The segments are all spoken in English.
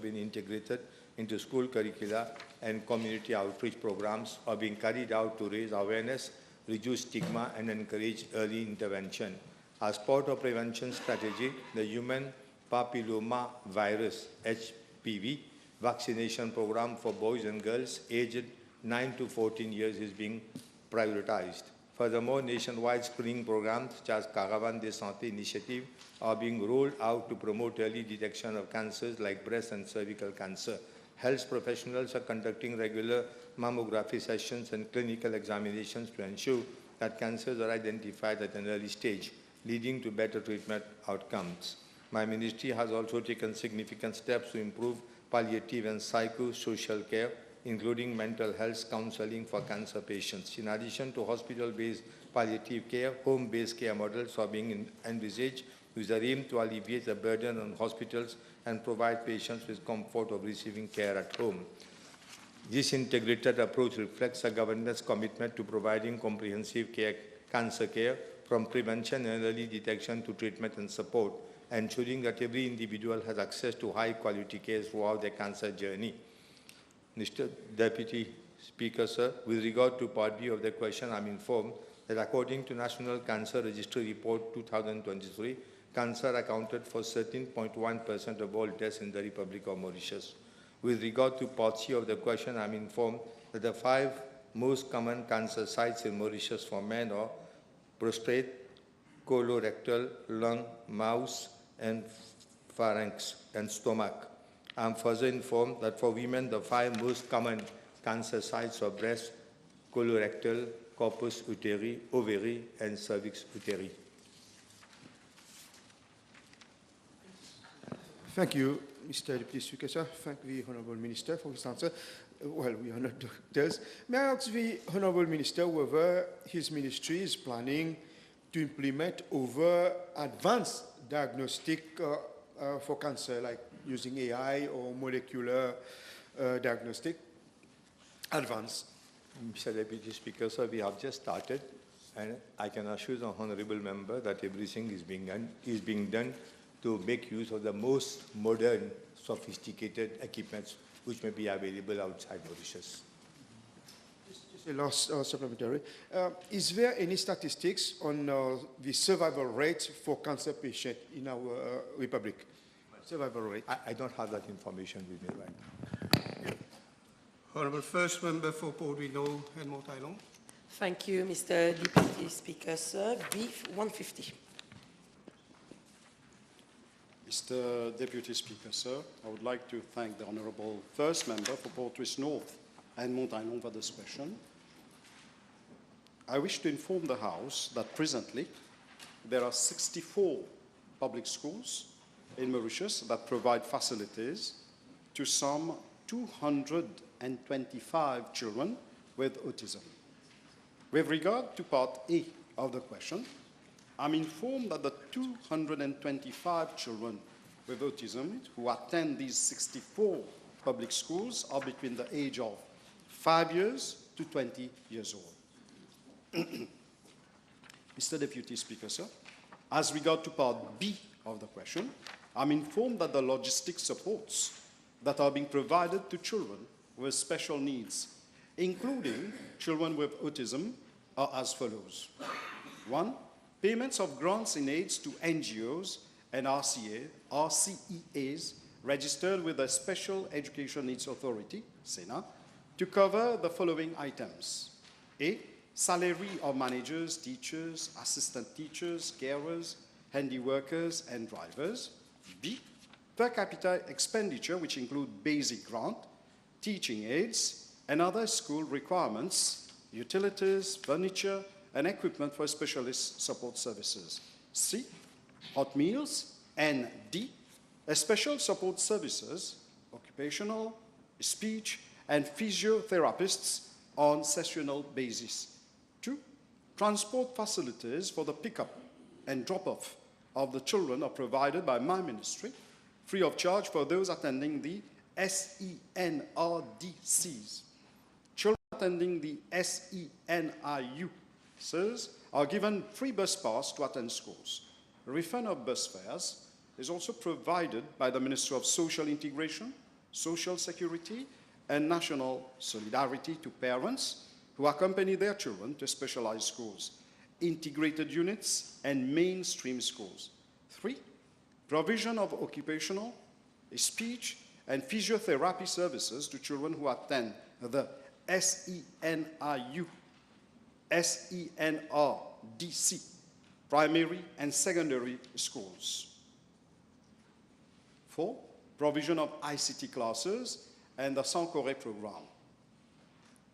been integrated into school curricula and community outreach programs are being carried out to raise awareness, reduce stigma, and encourage early intervention. As part of prevention strategy, the human papilloma virus, HPV, vaccination program for boys and girls aged 9 to 14 years is being prioritized. Furthermore, nationwide screening programs such as Caravan de Santé initiative are being rolled out to promote early detection of cancers like breast and cervical cancer. Health professionals are conducting regular mammography sessions and clinical examinations to ensure that cancers are identified at an early stage, leading to better treatment outcomes. My ministry has also taken significant steps to improve palliative and psychosocial care, including mental health counseling for cancer patients. In addition to hospital-based palliative care, home-based care models are being envisaged with the aim to alleviate the burden on hospitals and provide patients with comfort of receiving care at home. This integrated approach reflects the government's commitment to providing comprehensive cancer care, from prevention and early detection to treatment and support, ensuring that every individual has access to high-quality care throughout their cancer journey. Mr. Deputy Speaker, sir, with regard to Part B of the question, I'm informed that according to National Cancer Registry Report 2023, cancer accounted for 13.1% of all deaths in the Republic of Mauritius. With regard to Part C of the question, I'm informed that the 5 most common cancer sites in Mauritius for men are prostate, colorectal, lung, mouth, and pharynx, and stomach. I'm further informed that for women, the 5 most common cancer sites are breast, colorectal, corpus uteri, ovary, and cervix uteri. Thank you, Mr. Deputy Speaker, sir. Thank the Honourable Minister for his answer. Well, we are not doctors. May I ask the Honourable Minister whether his ministry is planning to implement over advanced diagnostic for cancer, like using AI or molecular diagnostic, advanced? Mr. Deputy Speaker, sir, we have just started, and I can assure the Honourable Member that everything is being done to make use of the most modern, sophisticated equipments which may be available outside Mauritius. Just a last supplementary. Is there any statistics on the survival rate for cancer patients in our Republic? Survival rate? I don't have that information with me right now. Honourable First Member for Port Vino and Mont Island. Thank you, Mr. Deputy Speaker, sir. Beef 150. Mr. Deputy Speaker, sir, I would like to thank the Honourable First Member for Portrice North and Mont Island for this question. I wish to inform the House that presently there are 64 public schools in Mauritius that provide facilities to some 225 children with autism. With regard to Part A of the question, I'm informed that the 225 children with autism who attend these 64 public schools are between the age of 5 years to 20 years old. Mr. Deputy Speaker, sir, as regard to Part B of the question, I'm informed that the logistic supports that are being provided to children with special needs, including children with autism, are as follows. 1. Payments of grants and aids to NGOs and RCEAs registered with the Special Education Needs Authority, SENA, to cover the following items. A. Salary of managers, teachers, assistant teachers, carers, handy workers, and drivers. B. Per capita expenditure, which include basic grant, teaching aids, and other school requirements, utilities, furniture, and equipment for specialist support services. C. Hot meals. And D. Special support services, occupational, speech, and physiotherapists on sessional basis. 2. Transport facilities for the pickup and drop-off of the children are provided by my ministry, free of charge for those attending the SENRDCs. Children attending the SENIU are given free bus pass to attend schools. A refund of bus fares is also provided by the Ministry of Social Integration, social security, and national solidarity to parents who accompany their children to specialized schools, integrated units, and mainstream schools. 3, provision of occupational, speech, and physiotherapy services to children who attend the SENIU, SENRDC, primary and secondary schools. 4, provision of ICT classes and the Sankoré program.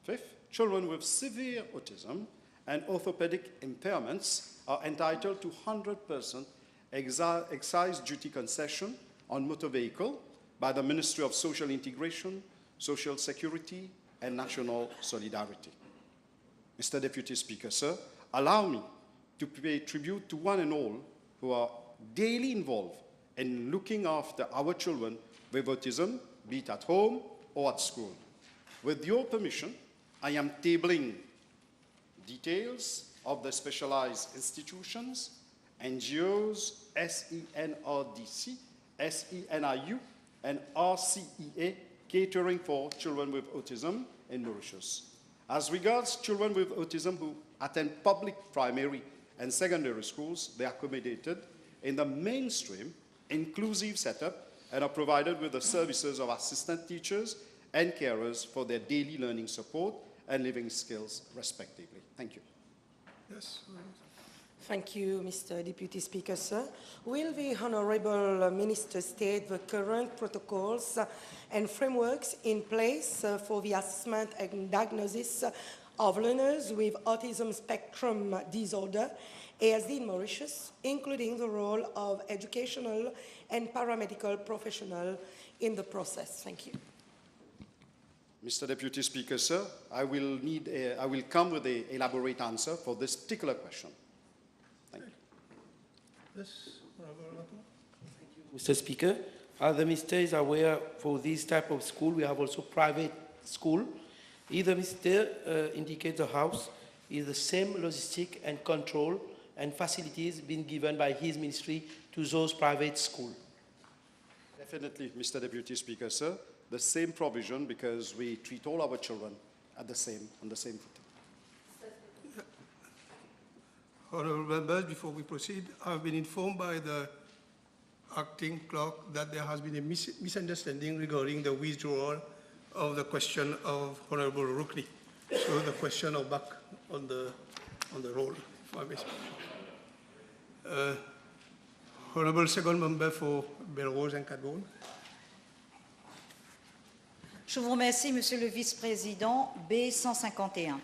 5th, children with severe autism and orthopedic impairments are entitled to 100% excise duty concession on motor vehicle by the Ministry of Social Integration, Social Security, and National Solidarity. Mr. Deputy Speaker, sir, allow me to pay tribute to one and all who are daily involved in looking after our children with autism, be it at home or at school. With your permission, I am tabling details of the specialized institutions, NGOs, SENRDC, SENIU, and RCEA catering for children with autism in Mauritius. As regards children with autism who attend public primary and secondary schools, they are accommodated in the mainstream inclusive setup and are provided with the services of assistant teachers and carers for their daily learning support and living skills, respectively. Thank you. Yes. Thank you, Mr. Deputy Speaker, sir. Will the Honourable Minister state the current protocols and frameworks in place for the assessment and diagnosis of learners with autism spectrum disorder, ASD in Mauritius, including the role of educational and paramedical professionals in the process? Thank you. Mr. Deputy Speaker, sir, I will come with an elaborate answer for this particular question. Thank you. Yes, Honourable Laure. Mr. Speaker, as the Minister is aware, for this type of school, we have also private school. Either Minister indicates the House is the same logistic and control and facilities being given by his ministry to those private schools. Definitely, Mr. Deputy Speaker, sir, the same provision because we treat all our children on the same footing. Honourable members, before we proceed, I've been informed by the acting clerk that there has been a misunderstanding regarding the withdrawal of the question of Honourable Rookney. So the question is back on the roll, if I may speak. Honourable second member for Belrose and Cadbourne. Je vous remercie, Monsieur le Vice-président. B 151.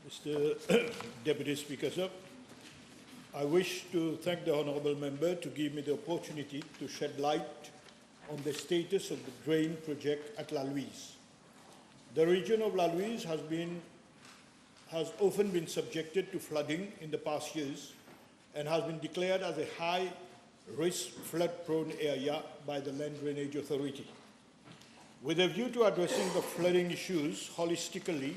Mr. Deputy Speaker, sir, I wish to thank the honourable member to give me the opportunity to shed light on the status of the drain project at La Louise. The region of La Louise has often been subjected to flooding in the past years and has been declared as a high-risk flood-prone area by the Land Drainage Authority. With a view to addressing the flooding issues holistically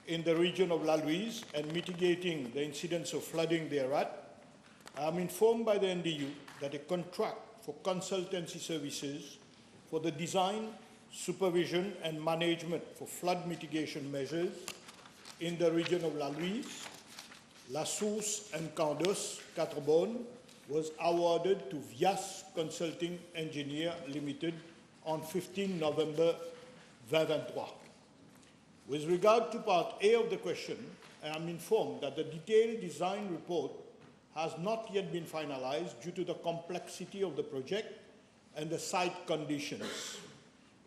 in the region of La Louise and mitigating the incidence of flooding thereat, I am informed by the NDU that a contract for consultancy services for the design, supervision and management for flood mitigation measures in the region of La Louise, La Source and Candos, Quatre-Bonnes, was awarded to Vias Consulting Engineer Limited on 15 November 2023. With regard to part A of the question, I am informed that the detailed design report has not yet been finalized due to the complexity of the project and the site conditions.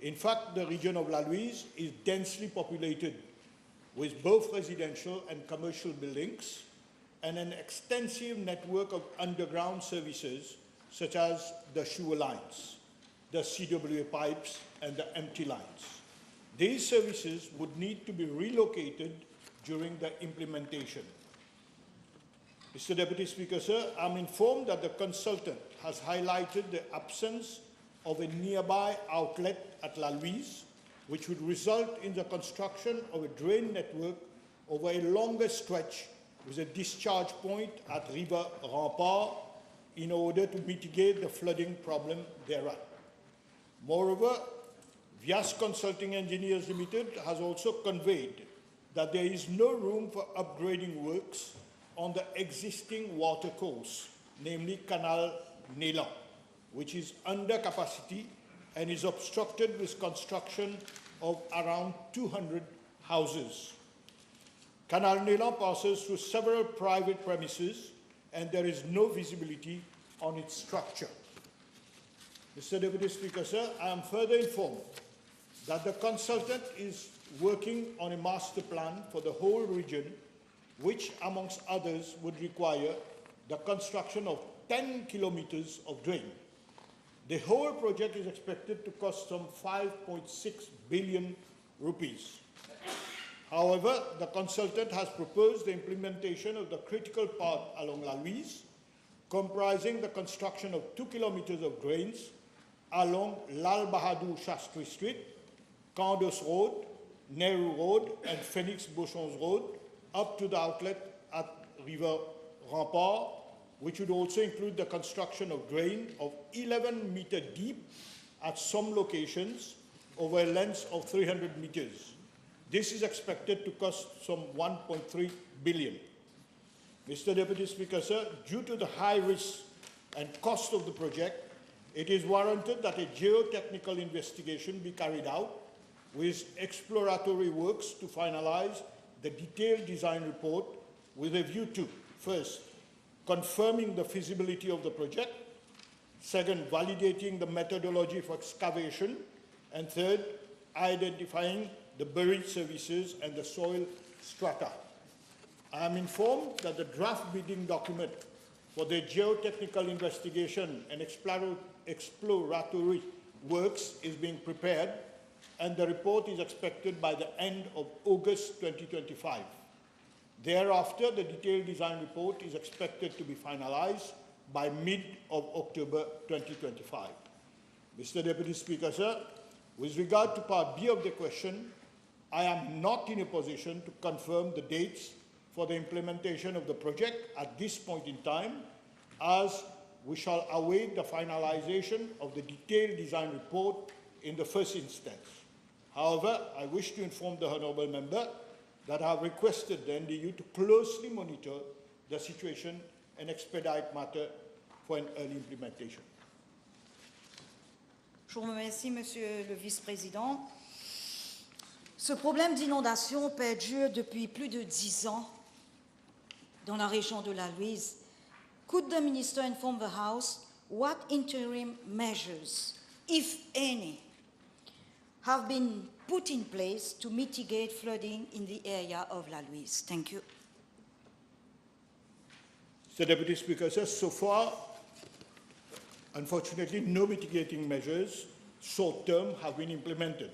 In fact, the region of La Louise is densely populated with both residential and commercial buildings and an extensive network of underground services such as the sewer lines, the CWA pipes, and the empty lines. These services would need to be relocated during the implementation. Mr. Deputy Speaker, sir, I'm informed that the consultant has highlighted the absence of a nearby outlet at La Louise, which would result in the construction of a drain network over a longer stretch with a discharge point at River Rampart in order to mitigate the flooding problem thereat. Moreover, Vyas Consulting Engineers Limited has also conveyed that there is no room for upgrading works on the existing water course, namely Canal Nelan, which is under capacity and is obstructed with construction of around 200 houses. Canal Nelan passes through several private premises and there is no visibility on its structure. Mr. Deputy Speaker, sir, I am further informed that the consultant is working on a master plan for the whole region, which, amongst others, would require the construction of 10 kilometers of drain. The whole project is expected to cost some 5.6 billion rupees. However, the consultant has proposed the implementation of the critical part along La Louise, comprising the construction of 2 kilometers of drains along Lal Bahadur Shastri Street, Candos Road, Nehru Road, and Phoenix Beauchamps Road, up to the outlet at River Rampart, which would also include the construction of drain of 11 meters deep at some locations over a length of 300 meters. This is expected to cost some 1.3 billion. Mr. Deputy Speaker, sir, due to the high risk and cost of the project, it is warranted that a geotechnical investigation be carried out with exploratory works to finalize the detailed design report with a view to, first, confirming the feasibility of the project, second, validating the methodology for excavation, and third, identifying the buried services and the soil strata. I am informed that the draft bidding document for the geotechnical investigation and exploratory works is being prepared, and the report is expected by the end of August 2025. Thereafter, the detailed design report is expected to be finalized by mid of October 2025. Mr. Deputy Speaker, sir, with regard to Part B of the question, I am not in a position to confirm the dates for the implementation of the project at this point in time, as we shall await the finalization of the detailed design report in the first instance. However, I wish to inform the Honourable Member that I have requested the NDU to closely monitor the situation and expedite matter for an early implementation. Je vous remercie, Monsieur le Vice-président. Ce problème d'inondation perdure depuis plus de 10 ans dans la région de la Louise. Could the Minister inform the House what interim measures, if any, have been put in place to mitigate flooding in the area of La Louise? Thank you. Mr. Deputy Speaker, sir, so far, unfortunately, no mitigating measures, short-term, have been implemented.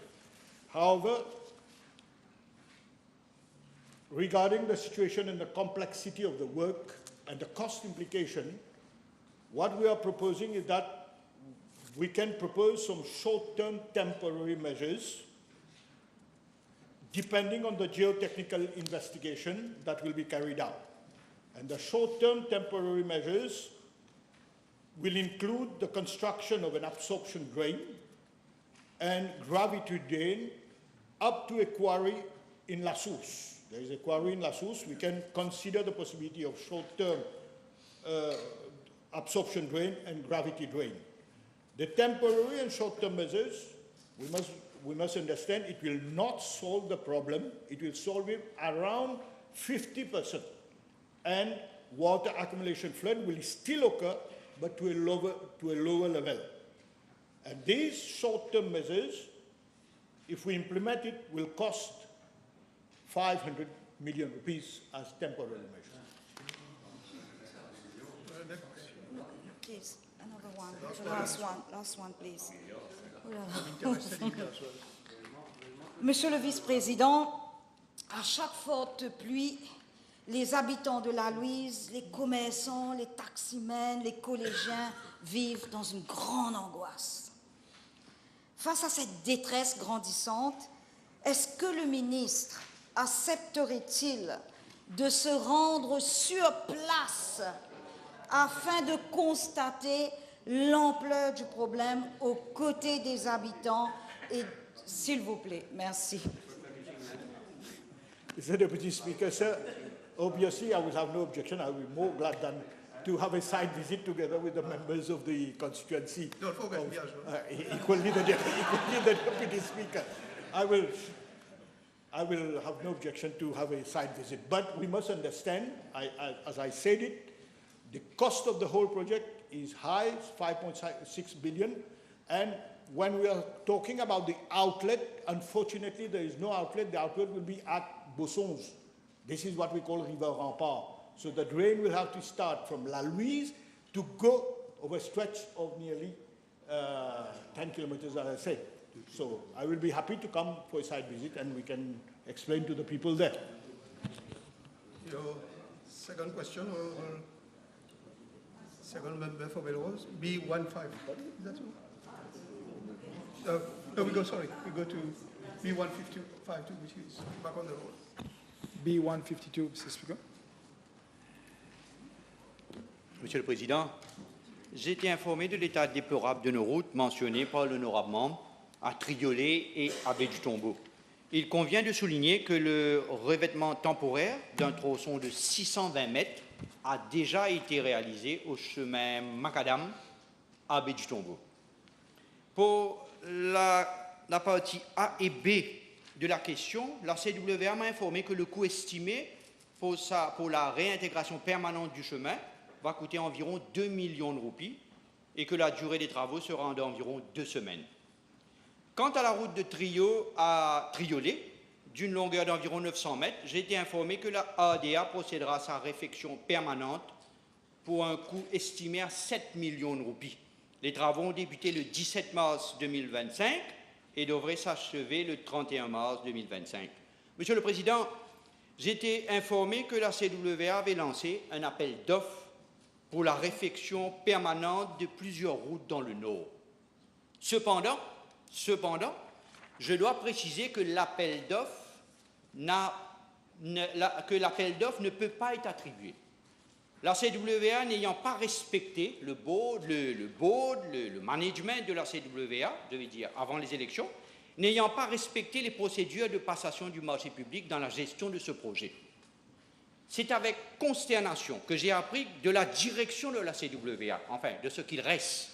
However, regarding the situation and the complexity of the work and the cost implication, what we are proposing is that we can propose some short-term temporary measures depending on the geotechnical investigation that will be carried out. And the short-term temporary measures will include the construction of an absorption drain and gravity drain up to a quarry in La Source. There is a quarry in La Source. We can consider the possibility of short-term absorption drain and gravity drain. The temporary and short-term measures, we must understand, it will not solve the problem. It will solve it around 50%. And water accumulation flood will still occur, but to a lower level. And these short-term measures, if we implement it, will cost 500 million rupees as temporary measures. Please, another one, the last one, please. Monsieur le Vice-président, à chaque forte pluie, les habitants de la Louise, les commerçants, les taximens, les collégiens vivent dans une grande angoisse. Face à cette détresse grandissante, est-ce que le ministre accepterait-il de se rendre sur place afin de constater l'ampleur du problème aux côtés des habitants. Et s'il vous plaît, merci. Mr. Deputy Speaker, sir, obviously I will have no objection. I will be more glad than to have a site visit together with the members of the constituency. Don't forget me as well. Equally the Deputy Speaker. I will have no objection to have a site visit. But we must understand, as I said it, the cost of the whole project is high, 5.6 billion. And when we are talking about the outlet, unfortunately there is no outlet. The outlet will be at Bossons. This is what we call River Rampart. So the drain will have to start from La Louise to go over a stretch of nearly 10 kilometers, as I say. So I will be happy to come for a site visit and we can explain to the people there. Your second question or second member for Belrose, B15. Is that so? No, we go to B152, which is back on the road. B152, Mr. Speaker. Monsieur le Président, j'ai été informé de l'état déplorable de nos routes mentionnées par l'honorable membre à Triolet et à Baie du Tombeau. Il convient de souligner que le revêtement temporaire d'un tronçon de 620 mètres a déjà été réalisé au chemin Macadam à Baie du Tombeau. Pour la partie A et B de la question, la CWA m'a informé que le coût estimé pour la réintégration permanente du chemin va coûter environ 2 millions de roupies et que la durée des travaux sera d'environ 2 semaines. Quant à la route de Triolet, d'une longueur d'environ 900 mètres, j'ai été informé que la ADA procédera à sa réfection permanente pour un coût estimé à 7 millions de roupies. Les travaux ont débuté le 17 mars 2025 et devraient s'achever le 31 mars 2025. Monsieur le Président, j'ai été informé que la CWA avait lancé un appel d'offres pour la réfection permanente de plusieurs routes dans le Nord. Cependant, je dois préciser que l'appel d'offres ne peut pas être attribué. La CWA n'ayant pas respecté le management de la CWA, je vais dire avant les élections, n'ayant pas respecté les procédures de passation du marché public dans la gestion de ce projet. C'est avec consternation que j'ai appris de la direction de la CWA, enfin de ce qu'il reste,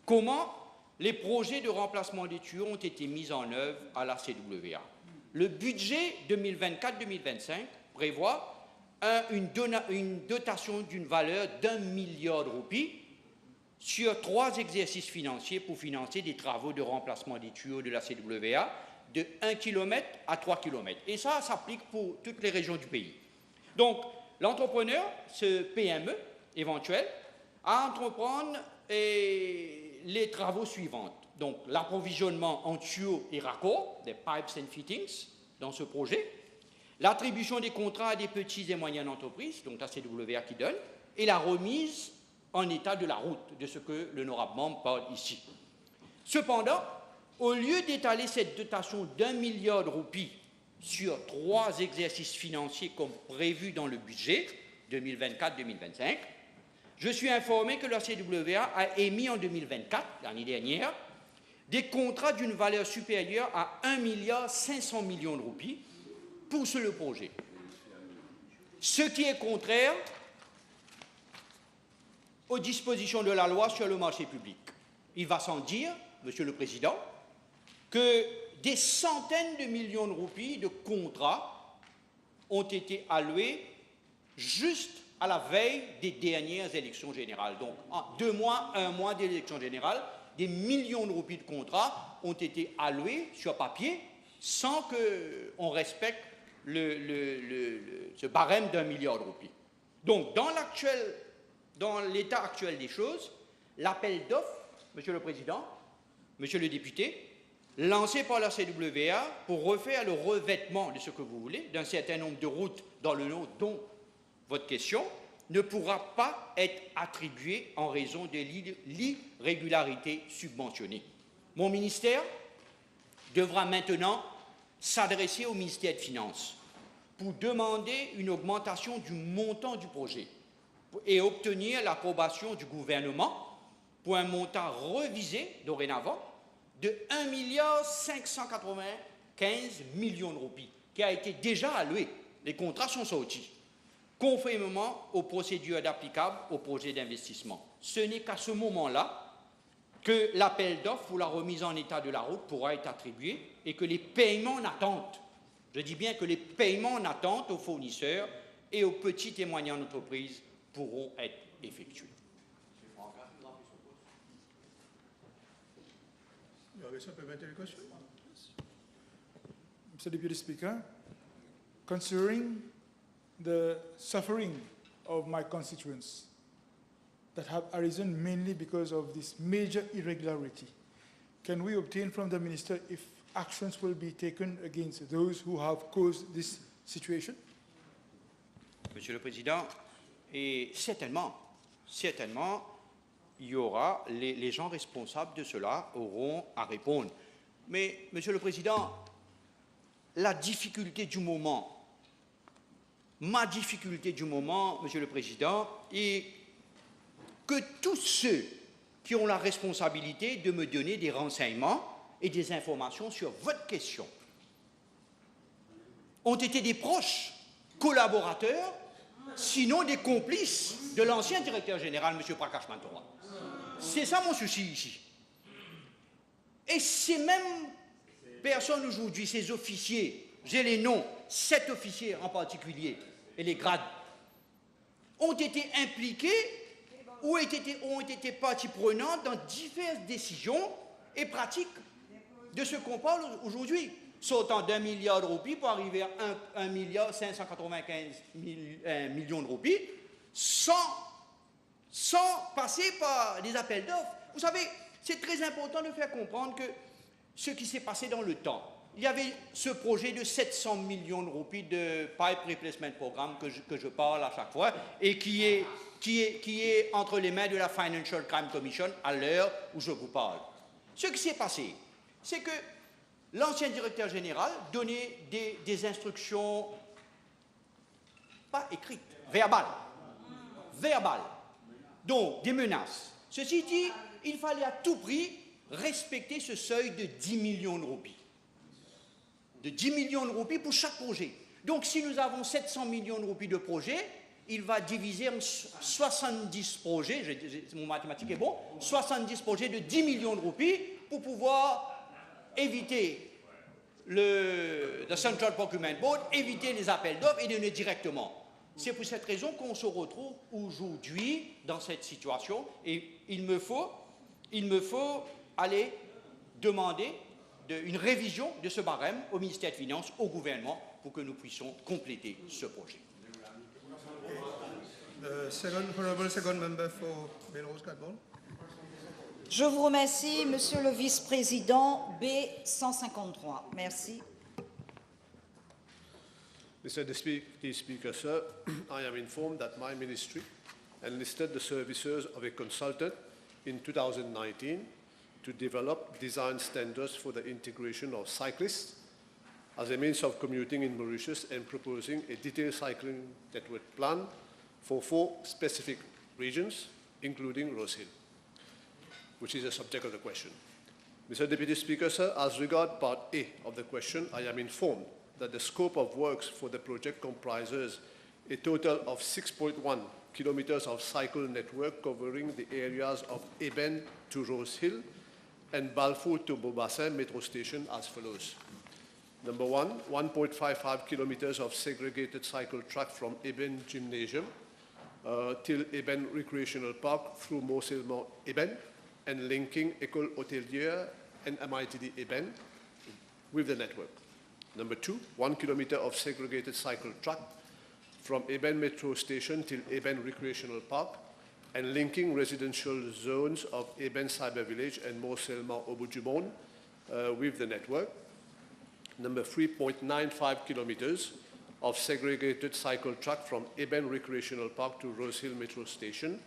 comment les projets de remplacement des tuyaux ont été mis en œuvre à la CWA. Le budget 2024-2025 prévoit une dotation d'une valeur d'1 milliard de roupies sur 3 exercices financiers pour financer des travaux de remplacement des tuyaux de la CWA de 1 km à 3 km. Et ça s'applique pour toutes les régions du pays. Donc, l'entrepreneur, ce PME éventuel, a à entreprendre les travaux suivants. Donc, l'approvisionnement en tuyaux et raccords, des pipes and fittings, dans ce projet, l'attribution des contrats à des petites et moyennes entreprises, donc la CWA qui donne, et la remise en état de la route, de ce que l'honorable membre parle ici. Cependant, au lieu d'étaler cette dotation d'1 milliard de roupies sur 3 exercices financiers comme prévu dans le budget 2024-2025, je suis informé que la CWA a émis en 2024, l'année dernière, des contrats d'une valeur supérieure à 1,5 milliard de roupies pour le projet. Ce qui est contraire aux dispositions de la loi sur le marché public. Il va sans dire, Monsieur le Président, que des centaines de millions de roupies de contrats ont été alloués juste à la veille des dernières élections générales. Donc, en 2 mois, 1 mois des élections générales, des millions de roupies de contrats ont été alloués sur papier sans qu'on respecte ce barème d'1 milliard de roupies. Donc, dans l'état actuel des choses, l'appel d'offres, Monsieur le Président, Monsieur le député, lancé par la CWA pour refaire le revêtement de ce que vous voulez, d'un certain nombre de routes dans le Nord, dont votre question, ne pourra pas être attribué en raison de l'irrégularité subventionnée. Mon ministère devra maintenant s'adresser au ministère des Finances pour demander une augmentation du montant du projet et obtenir l'approbation du gouvernement pour un montant revisé dorénavant de 1,595 milliard de roupies, qui a été déjà alloué. Les contrats sont sortis, conformément aux procédures applicables au projet d'investissement. Ce n'est qu'à ce moment-là que l'appel d'offres pour la remise en état de la route pourra être attribué et que les paiements en attente, je dis bien que les paiements en attente aux fournisseurs et aux petites et moyennes entreprises pourront être effectués. Mr. Deputy Speaker, considering the suffering of my constituents that have arisen mainly because of this major irregularity, can we obtain from the Minister if actions will be taken against those who have caused this situation? Monsieur le Président, et certainement, il y aura, les gens responsables de cela auront à répondre. Mais, Monsieur le Président, la difficulté du moment, ma difficulté du moment, Monsieur le Président, est que tous ceux qui ont la responsabilité de me donner des renseignements et des informations sur votre question ont été des proches, collaborateurs, sinon des complices de l'ancien directeur général, M. Prakash Mantora. C'est ça mon souci ici. Et ces mêmes personnes aujourd'hui, ces officiers, j'ai les noms, 7 officiers en particulier, et les grades, ont été impliqués ou ont été partie prenante dans diverses décisions et pratiques de ce qu'on parle aujourd'hui, sautant d'1 milliard de roupies pour arriver à 1,595 milliard de roupies, sans passer par des appels d'offres. Vous savez, c'est très important de faire comprendre que ce qui s'est passé dans le temps, il y avait ce projet de 700 millions de roupies de Pipe Replacement Programme que je parle à chaque fois et qui est entre les mains de la Financial Crime Commission à l'heure où je vous parle. Ce qui s'est passé, c'est que l'ancien directeur général donnait des instructions, pas écrites, verbales, donc des menaces. Ceci dit, il fallait à tout prix respecter ce seuil de 10 millions de roupies. De 10 millions de roupies pour chaque projet. Donc si nous avons 700 millions de roupies de projet, il va diviser en 70 projets, mon mathématique est bon, 70 projets de 10 millions de roupies pour pouvoir éviter le Central Procurement Board, éviter les appels d'offres et donner directement. C'est pour cette raison qu'on se retrouve aujourd'hui dans cette situation et il me faut aller demander une révision de ce barème au ministère des Finances, au gouvernement, pour que nous puissions compléter ce projet. Je vous remercie, Monsieur le Vice-président. B153. Merci. Mr. Deputy Speaker, sir, I am informed that my ministry enlisted the services of a consultant in 2019 to develop design standards for the integration of cyclists as a means of commuting in Mauritius and proposing a detailed cycling network plan for 4 specific regions, including Rose Hill, which is the subject of the question. Mr. Deputy Speaker, sir, as regard Part A of the question, I am informed that the scope of works for the project comprises a total of 6.1 kilometers of cycle network covering the areas of Eben to Rose Hill and Balfour to Beaubassin metro station as follows. Number 1, 1.55 kilometers of segregated cycle track from Eben Gymnasium till Eben Recreational Park through Mont-Salement Eben and linking École Hôtelière and MITD Eben with the network. Number 2, 1 kilometer of segregated cycle track from Eben Metro Station till Eben Recreational Park and linking residential zones of Eben Cyber Village and Mont-Salement Obujumon with the network. Number 3.95 kilometers of segregated cycle track from Eben Recreational Park to Rose Hill Metro Station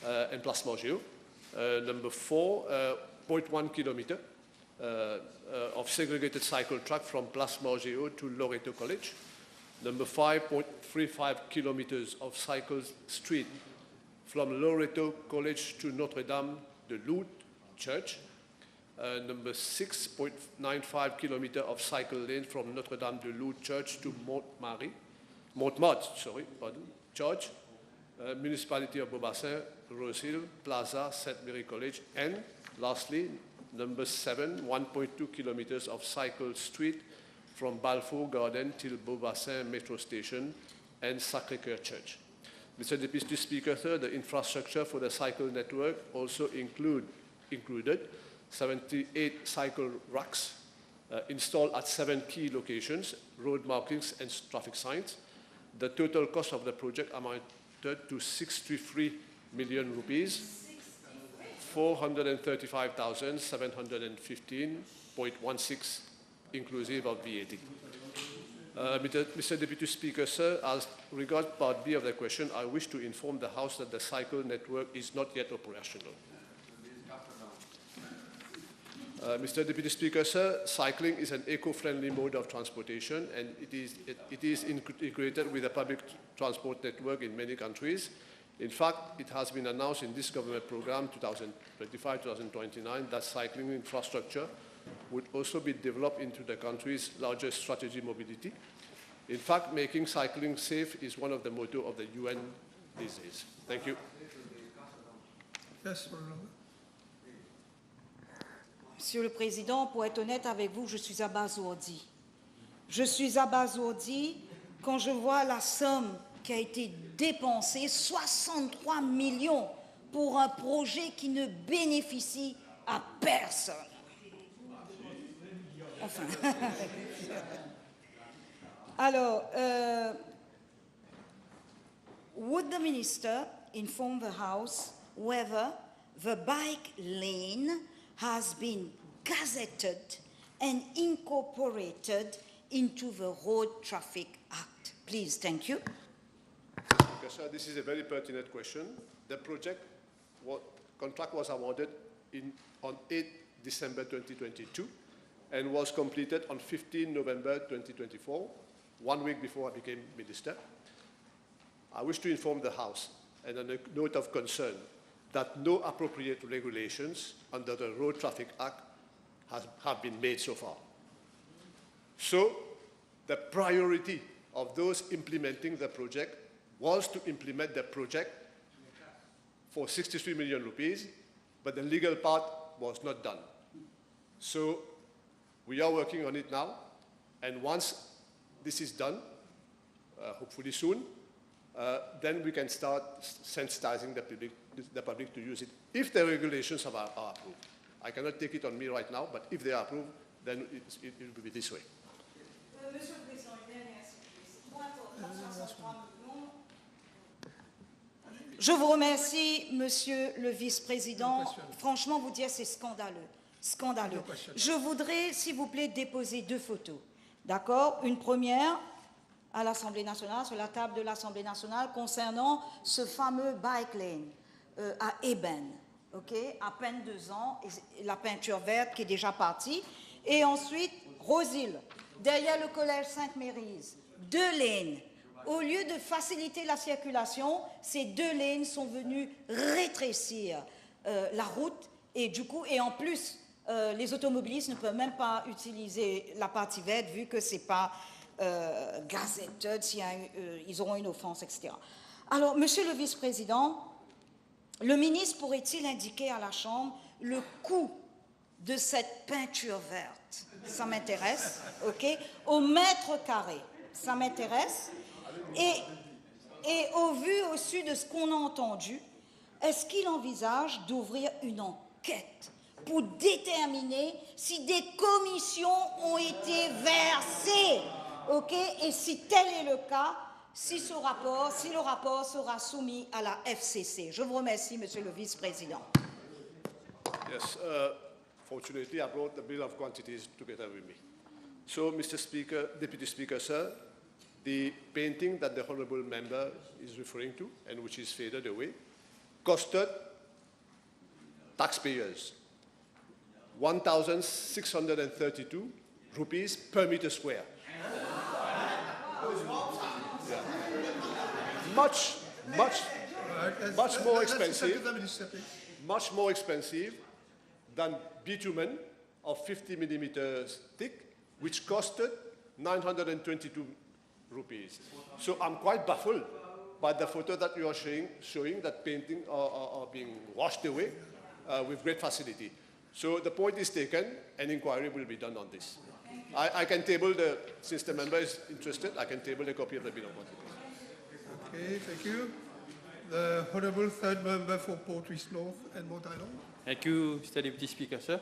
and Place Morgeo. Number 4.1 kilometer of segregated cycle track from Place Morgeo to Loreto College. Number 5.35 kilometers of cycle street from Loreto College to Notre-Dame de Lourdes Church. Number 6.95 kilometer of cycle lane from Notre-Dame de Lourdes Church to Montmartre, Church, Municipality of Beaubassin, Rose Hill, Plaza, St. Mary College, and lastly, number 7, 1.2 kilometers of cycle street from Balfour Garden till Beaubassin Metro Station and Sacré-Cœur Church. Mr. Deputy Speaker, sir, the infrastructure for the cycle network also included 78 cycle racks installed at 7 key locations, road markings and traffic signs. The total cost of the project amounted to 63 million rupees, 435,715.16 inclusive of VAT. Mr. Deputy Speaker, sir, as regards Part B of the question, I wish to inform the House that the cycle network is not yet operational. Mr. Deputy Speaker, sir, cycling is an eco-friendly mode of transportation, and it is integrated with the public transport network in many countries. In fact, it has been announced in this government program 2025-2029 that cycling infrastructure would also be developed into the country's largest strategy mobility. In fact, making cycling safe is one of the motto of the UN these days. Thank you. Yes, Monsieur le Président, pour être honnête avec vous, je suis abasourdi. Je suis abasourdi quand je vois la somme qui a été dépensée, 63 millions pour un projet qui ne bénéficie à personne. Enfin. Alors, would the Minister inform the House whether the bike lane has been gazetted and incorporated into the Road Traffic Act? Please, thank you. Okay, sir, this is a very pertinent question. The contract was awarded on 8 December 2022 and was completed on 15 November 2024, 1 week before I became Minister. I wish to inform the House, and on a note of concern, that no appropriate regulations under the Road Traffic Act have been made so far. So, the priority of those implementing the project was to implement the project for 63 million rupees, but the legal part was not done. So, we are working on it now, and once this is done, hopefully soon, then we can start sensitizing the public to use it, if the regulations are approved. I cannot take it on me right now, but if they are approved, then it will be this way. Monsieur le Président, je vous remercie, Monsieur le Vice-président. Franchement, vous dire, c'est scandaleux. Scandaleux. Je voudrais, s'il vous plaît, déposer 2 photos. D'accord? Une première à l'Assemblée nationale, sur la table de l'Assemblée nationale, concernant ce fameux bike lane à Eben. OK? À peine 2 ans, et la peinture verte qui est déjà partie. Et ensuite, Rose Hill, derrière le collège Sainte-Mérise, 2 lanes. Au lieu de faciliter la circulation, ces 2 lanes sont venus rétrécir la route et du coup, et en plus, les automobilistes ne peuvent même pas utiliser la partie verte vu que ce n'est pas gazetted, ils auront une offense, etc. Alors, Monsieur le Vice-président, le ministre pourrait-il indiquer à la Chambre le coût de cette peinture verte? Ça m'intéresse, OK? Au mètre carré, ça m'intéresse. Et au vu aussi de ce qu'on a entendu, est-ce qu'il envisage d'ouvrir une enquête pour déterminer si des commissions ont été versées, OK? Et si tel est le cas, si le rapport sera soumis à la FCC. Je vous remercie, Monsieur le Vice-président. Yes, fortunately, I brought the bill of quantities together with me. So, Mr. Speaker, Deputy Speaker, sir, the painting that the honourable member is referring to, and which is faded away, costed taxpayers 1,632 rupees per meter square. Yeah. much more Let's listen expensive. to the minister, please. Much more expensive than bitumen of 50 millimeters thick, which costed 922 rupees. So I'm quite baffled by the photo that you are showing that painting are being washed away with great facility. So the point is taken, an inquiry will be done on this. I can table since the member is interested, I can table a copy of the bill of quantities. Okay, thank you. The Honourable Third Member for Portrush North and Mount Island. Thank you, Mr. Deputy Speaker, sir.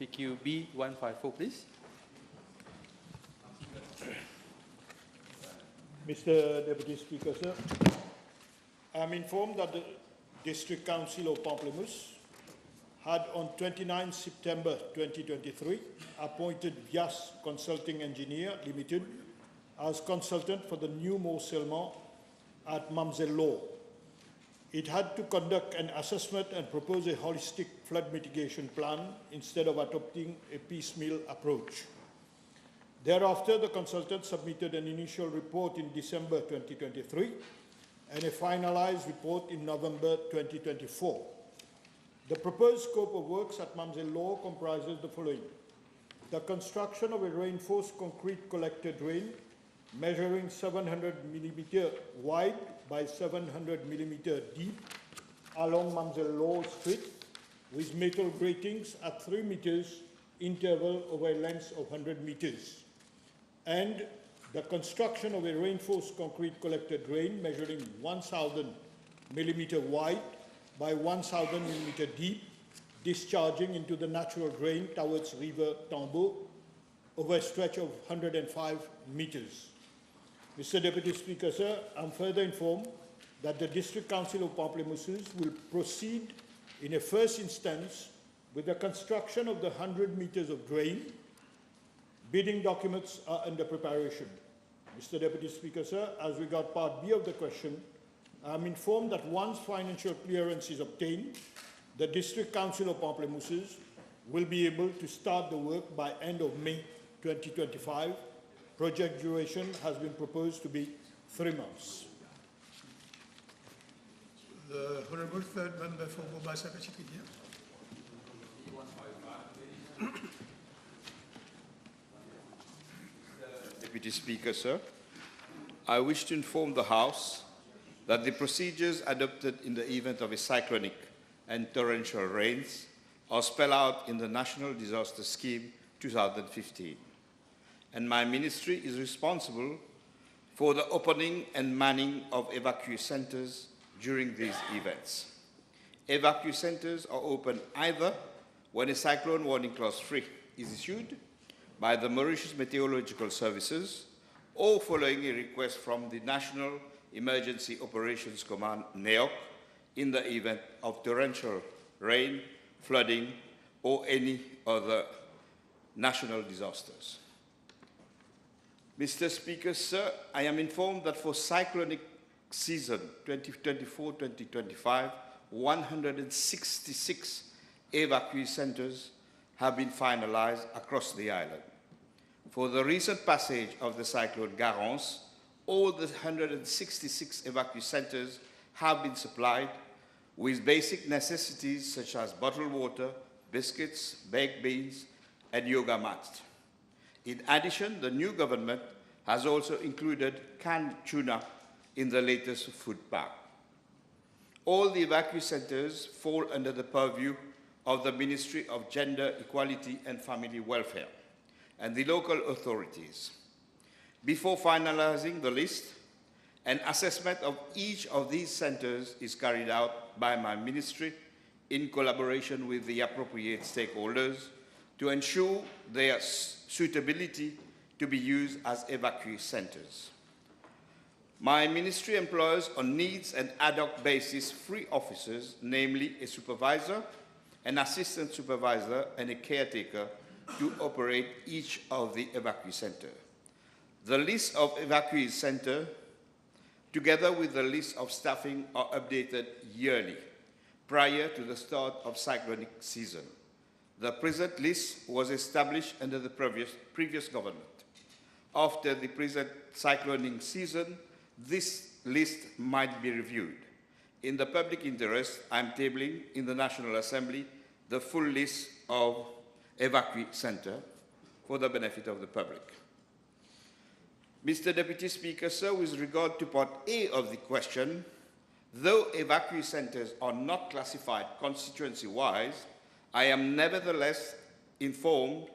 PQB 154, please. Mr. Deputy Speaker, sir, I'm informed that the District Council of Pamplemousse had on 29 September 2023 appointed Vyas Consulting Engineer Limited as consultant for the new morcellement at Mamel Laure. It had to conduct an assessment and propose a holistic flood mitigation plan instead of adopting a piecemeal approach. Thereafter, the consultant submitted an initial report in December 2023 and a finalized report in November 2024. The proposed scope of works at Mamel Laure comprises the following: the construction of a reinforced concrete collector drain measuring 700 millimeter wide by 700 millimeter deep along Mamel Laure Street with metal gratings at 3 meters interval over a length of 100 meters. And the construction of a reinforced concrete collector drain measuring 1,000 millimeter wide by 1,000 millimeter deep, discharging into the natural drain towards River Tambo over a stretch of 105 meters. Mr. Deputy Speaker, sir, I'm further informed that the District Council of Pamplemousse will proceed in a first instance with the construction of the 100 meters of drain. Bidding documents are under preparation. Mr. Deputy Speaker, sir, as regards Part B of the question, I'm informed that once financial clearance is obtained, the District Council of Pamplemousse will be able to start the work by end of May 2025. Project duration has been proposed to be 3 months. The Honourable Third Member for Mombasa Kachitidia. Deputy Speaker, sir, I wish to inform the House that the procedures adopted in the event of a cyclonic and torrential rains are spelled out in the National Disaster Scheme 2015. And my ministry is responsible for the opening and manning of evacuation centers during these events. Evacuation centers are open either when a cyclone warning clause 3 is issued by the Mauritius Meteorological Services or following a request from the National Emergency Operations Command, NEOC, in the event of torrential rain, flooding, or any other national disasters. Mr. Speaker, sir, I am informed that for cyclonic season 2024-2025, 166 evacuation centers have been finalized across the island. For the recent passage of the cyclone Garance, all the 166 evacuation centers have been supplied with basic necessities such as bottled water, biscuits, baked beans, and yoga mats. In addition, the new government has also included canned tuna in the latest food pack. All the evacuation centers fall under the purview of the Ministry of Gender, Equality and Family Welfare and the local authorities. Before finalizing the list, an assessment of each of these centers is carried out by my ministry in collaboration with the appropriate stakeholders to ensure their suitability to be used as evacuation centers. My ministry employs on needs and ad hoc basis 3 officers, namely a supervisor, an assistant supervisor, and a caretaker to operate each of the evacuation centers. The list of evacuation centers, together with the list of staffing, are updated yearly prior to the start of cyclonic season. The present list was established under the previous government. After the present cyclonic season, this list might be reviewed. In the public interest, I'm tabling in the National Assembly the full list of evacuee centers for the benefit of the public. Mr. Deputy Speaker, sir, with regard to Part A of the question, though evacuee centers are not classified constituency-wise, I am nevertheless informed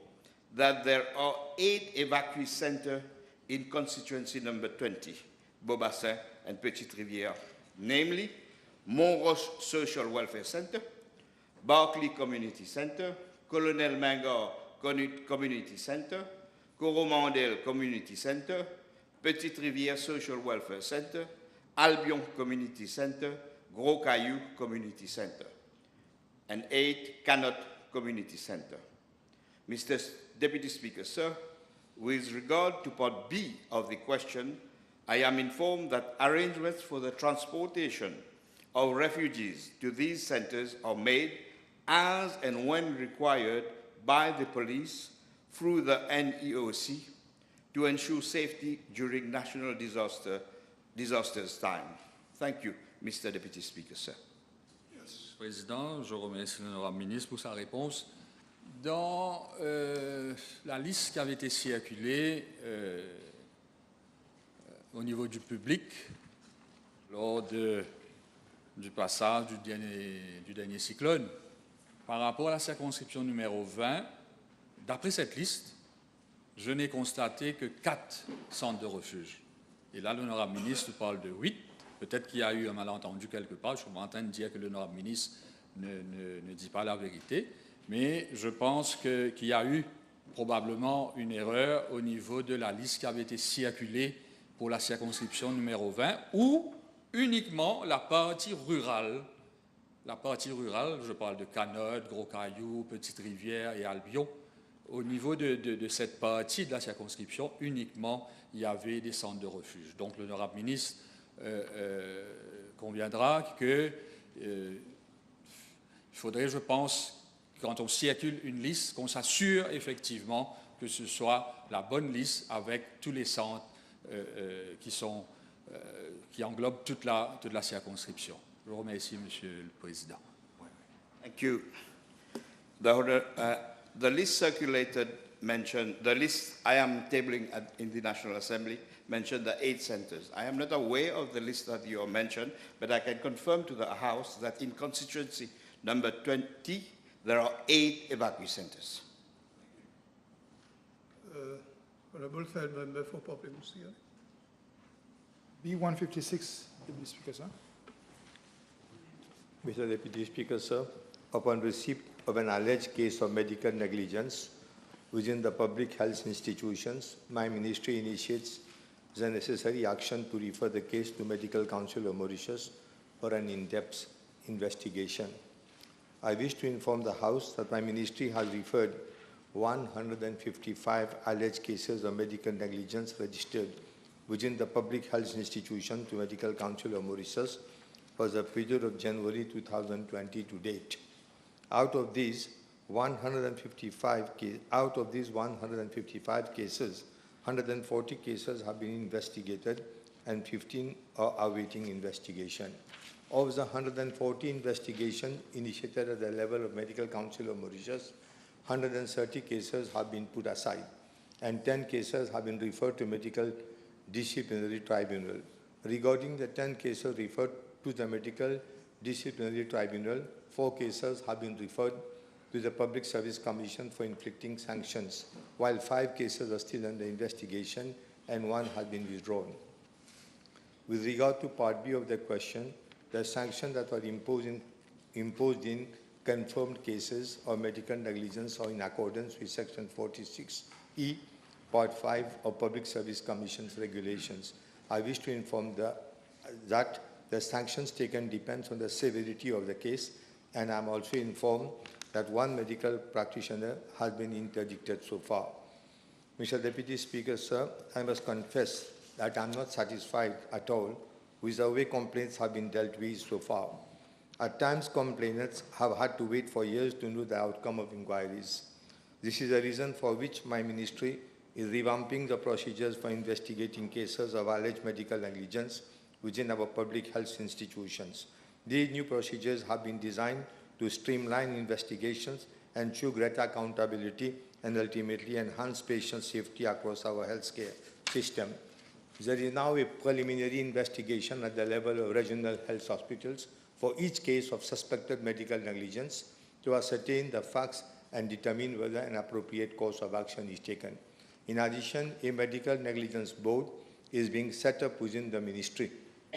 that there are 8 evacuee centers in constituency number 20, Beaubassin and Petite Rivière, namely Montroche Social Welfare Center, Barclay Community Center, Colonel Mangor Community Center, Coromandel Community Center, Petite Rivière Social Welfare Center, Albion Community Center, Gros Caillou Community Center, and 8 Canot Community Center. Mr. Deputy Speaker, sir, with regard to Part B of the question, I am informed that arrangements for the transportation of refugees to these centers are made as and when required by the police through the NEOC to ensure safety during national disasters time. Thank you, Mr. Deputy Speaker, sir. Président, je remercie l'honorable ministre pour sa réponse. Dans la liste qui avait été circulée au niveau du public lors du passage du dernier cyclone, par rapport à la circonscription numéro 20, d'après cette liste, je n'ai constaté que 4 centres de refuge. Et là, l'honorable ministre parle de 8. Peut-être qu'il y a eu un malentendu quelque part. Je suis en train de dire que l'honorable ministre ne dit pas la vérité. Mais je pense qu'il y a eu probablement une erreur au niveau de la liste qui avait été circulée pour la circonscription numéro 20, où uniquement la partie rurale, je parle de Canode, Gros Caillou, Petite Rivière et Albion, au niveau de cette partie de la circonscription, uniquement, il y avait des centres de refuge. Donc l'honorable ministre conviendra qu'il faudrait, je pense, quand on circule une liste, qu'on s'assure effectivement que ce soit la bonne liste avec tous les centres qui englobent toute la circonscription. Je vous remercie, Monsieur le Président. Thank you. The list circulated mentioned, the list I am tabling in the National Assembly mentioned the 8 centers. I am not aware of the list that you mentioned, but I can confirm to the House that in constituency number 20, there are 8 evacuee centers. Honorable Third Member for Populous. B156, Deputy Speaker, sir. Mr. Deputy Speaker, sir, upon receipt of an alleged case of medical negligence within the public health institutions, my ministry initiates the necessary action to refer the case to Medical Council of Mauritius for an in-depth investigation. I wish to inform the House that my ministry has referred 155 alleged cases of medical negligence registered within the public health institution to Medical Council of Mauritius for the period of January 2020 to date. Out of these 155 cases, 140 cases have been investigated and 15 are awaiting investigation. Of the 140 investigations initiated at the level of Medical Council of Mauritius, 130 cases have been put aside and 10 cases have been referred to Medical Disciplinary Tribunal. Regarding the 10 cases referred to the Medical Disciplinary Tribunal, 4 cases have been referred to the Public Service Commission for inflicting sanctions, while 5 cases are still under investigation and 1 has been withdrawn. With regard to Part B of the question, the sanctions that are imposed in confirmed cases of medical negligence are in accordance with Section 46E, Part 5 of Public Service Commission's regulations. I wish to inform that the sanctions taken depends on the severity of the case, and I am also informed that 1 medical practitioner has been interdicted so far. Mr. Deputy Speaker, sir, I must confess that I am not satisfied at all with the way complaints have been dealt with so far. At times, complainants have had to wait for years to know the outcome of inquiries. This is the reason for which my ministry is revamping the procedures for investigating cases of alleged medical negligence within our public health institutions. These new procedures have been designed to streamline investigations, ensure greater accountability, and ultimately enhance patient safety across our healthcare system. There is now a preliminary investigation at the level of regional health hospitals for each case of suspected medical negligence to ascertain the facts and determine whether an appropriate course of action is taken. In addition, a medical negligence board is being set up within the ministry.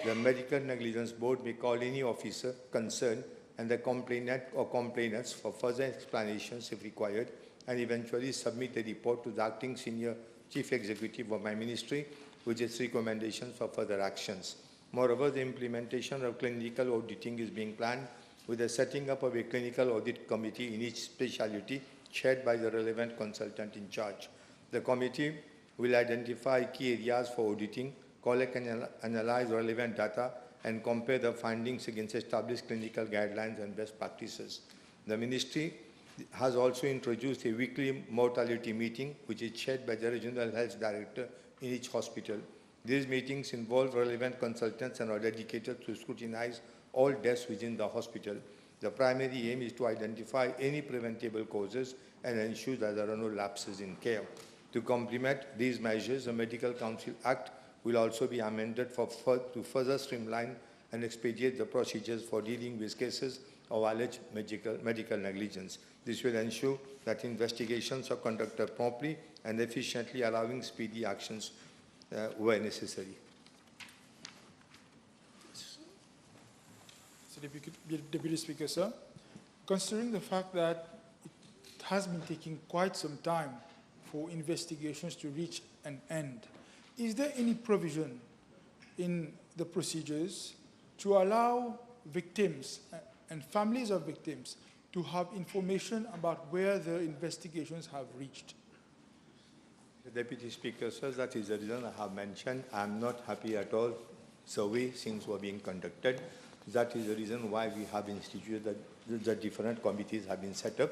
The medical negligence board may call any officer concerned and the complainant or complainants for further explanations if required, and eventually submit a report to the acting senior chief executive of my ministry with its recommendations for further actions. Moreover, the implementation of clinical auditing is being planned with the setting up of a clinical audit committee in each specialty chaired by the relevant consultant in charge. The committee will identify key areas for auditing, collect and analyze relevant data, and compare the findings against established clinical guidelines and best practices. The ministry has also introduced a weekly mortality meeting, which is chaired by the regional health director in each hospital. These meetings involve relevant consultants and are dedicated to scrutinize all deaths within the hospital. The primary aim is to identify any preventable causes and ensure that there are no lapses in care. To complement these measures, the Medical Council Act will also be amended to further streamline and expedite the procedures for dealing with cases of alleged medical negligence. This will ensure that investigations are conducted promptly and efficiently, allowing speedy actions where necessary. So, Deputy Speaker, sir, considering the fact that it has been taking quite some time for investigations to reach an end, is there any provision in the procedures to allow victims and families of victims to have information about where the investigations have reached? The Deputy Speaker says that is the reason I have mentioned I am not happy at all survey since were being conducted. That is the reason why we have instituted the different committees have been set up,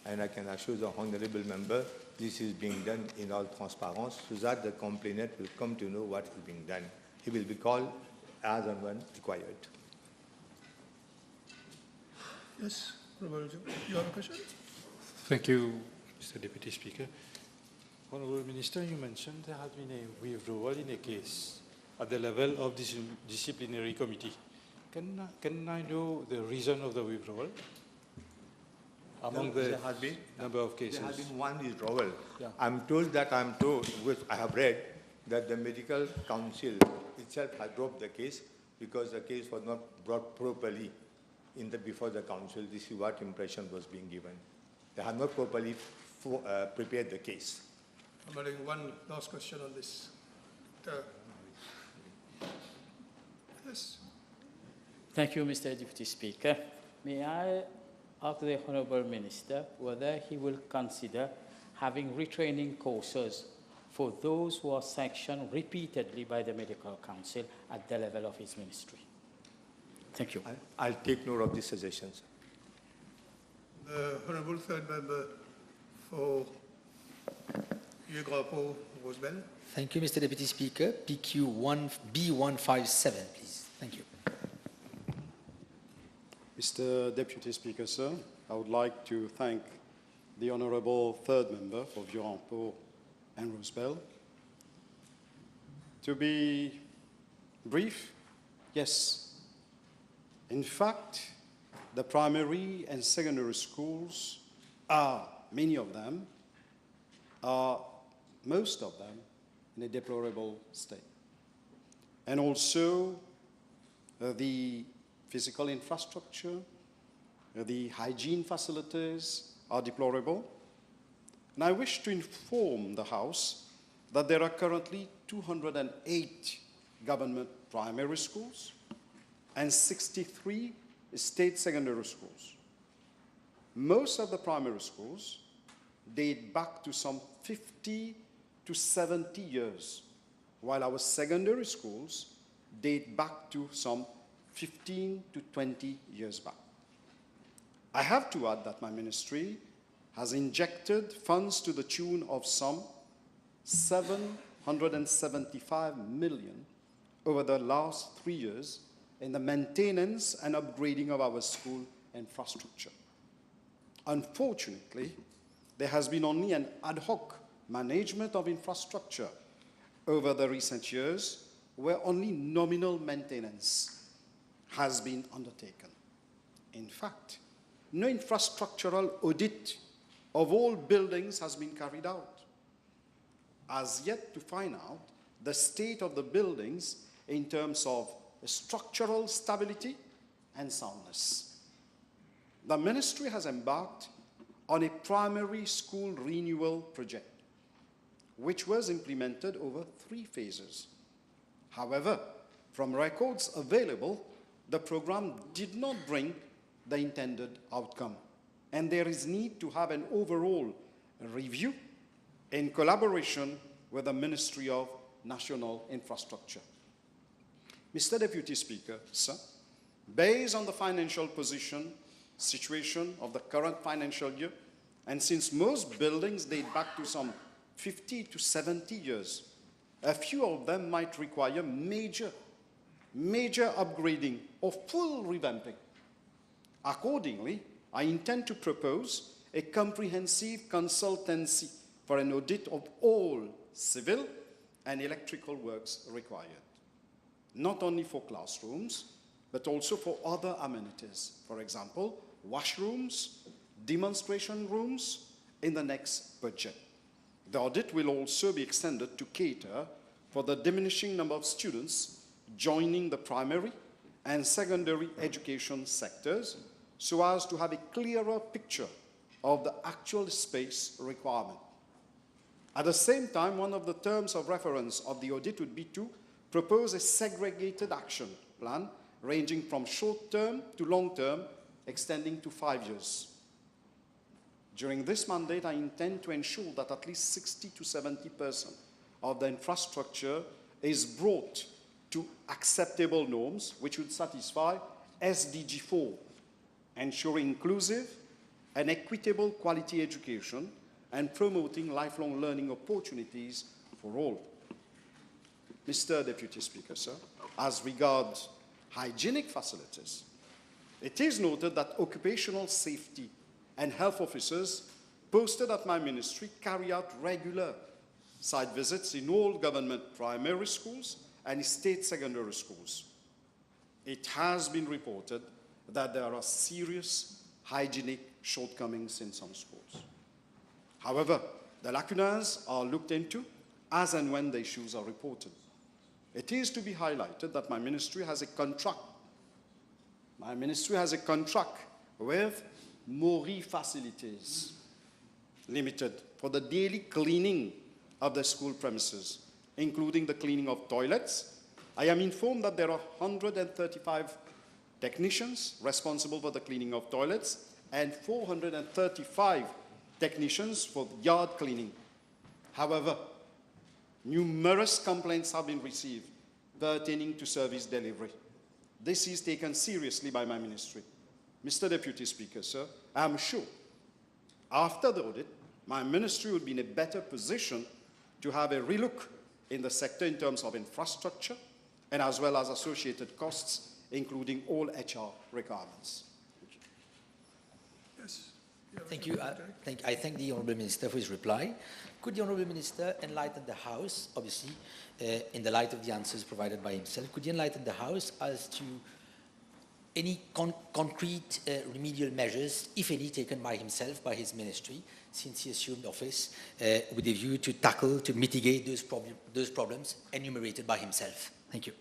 and I can assure the honourable member this is being done in all transparency so that the complainant will come to know what is being done. He will be called as and when required. Yes, Honourable, you have a question? Thank you, Mr. Deputy Speaker. Honourable Minister, you mentioned there has been a withdrawal in a case at the level of this disciplinary committee. Can I know the reason of the withdrawal? Among the number of cases. There has been one withdrawal. Yeah. I'm told, which I have read, that the Medical Council itself has dropped the case because the case was not brought properly before the council. This is what impression was being given. They have not properly prepared the case. I'm having one last question on this. Yes. Thank you, Mr. Deputy Speaker. May I ask the Honourable Minister whether he will consider having retraining courses for those who are sanctioned repeatedly by the Medical Council at the level of his ministry? Thank you. I'll take note of these suggestions. The Honourable Third Member for Rosebel. Thank you, Mr. Deputy Speaker. PQ B157, please. Thank you. Mr. Deputy Speaker, sir, I would like to thank the Honourable Third Member for Vieux-Rampeau and Rosebel. To be brief, yes. In fact, the primary and secondary schools many of them, most of them, in a deplorable state. And also the physical infrastructure, the hygiene facilities are deplorable. And I wish to inform the House that there are currently 208 government primary schools and 63 state secondary schools. Most of the primary schools date back to some 50 to 70 years, while our secondary schools date back to some 15 to 20 years back. I have to add that my ministry has injected funds to the tune of some 775 million over the last 3 years in the maintenance and upgrading of our school infrastructure. Unfortunately, there has been only an ad hoc management of infrastructure over the recent years, where only nominal maintenance has been undertaken. In fact, no infrastructural audit of all buildings has been carried out, as yet to find out the state of the buildings in terms of structural stability and soundness. The ministry has embarked on a primary school renewal project, which was implemented over 3 phases. However, from records available, the program did not bring the intended outcome, and there is need to have an overall review in collaboration with the Ministry of National Infrastructure. Mr. Deputy Speaker, sir, based on the financial situation of the current financial year, and since most buildings date back to some 50 to 70 years, a few of them might require major upgrading or full revamping. Accordingly, I intend to propose a comprehensive consultancy for an audit of all civil and electrical works required, not only for classrooms, but also for other amenities. For example, washrooms, demonstration rooms in the next budget. The audit will also be extended to cater for the diminishing number of students joining the primary and secondary education sectors, so as to have a clearer picture of the actual space requirement. At the same time, one of the terms of reference of the audit would be to propose a segregated action plan ranging from short-term to long-term, extending to 5 years. During this mandate, I intend to ensure that at least 60 to 70% of the infrastructure is brought to acceptable norms, which would satisfy SDG 4, ensuring inclusive and equitable quality education and promoting lifelong learning opportunities for all. Mr. Deputy Speaker, sir, as regards hygienic facilities, it is noted that occupational safety and health officers posted at my ministry carry out regular site visits in all government primary schools and state secondary schools. It has been reported that there are serious hygienic shortcomings in some schools. However, the lacunas are looked into as and when the issues are reported. It is to be highlighted that my ministry has a contract. My ministry has a contract with Mori Facilities Limited for the daily cleaning of the school premises, including the cleaning of toilets. I am informed that there are 135 technicians responsible for the cleaning of toilets and 435 technicians for yard cleaning. However, numerous complaints have been received pertaining to service delivery. This is taken seriously by my ministry. Mr. Deputy Speaker, sir, I am sure after the audit, my ministry would be in a better position to have a relook in the sector in terms of infrastructure and as well as associated costs, including all HR requirements. Yes. Thank you. I thank the Honourable Minister for his reply. Could the Honourable Minister enlighten the House, obviously, in the light of the answers provided by himself, could he enlighten the House as to any concrete remedial measures, if any, taken by himself, by his ministry, since he assumed office, with a view to tackle, to mitigate those problems enumerated by himself? Thank you.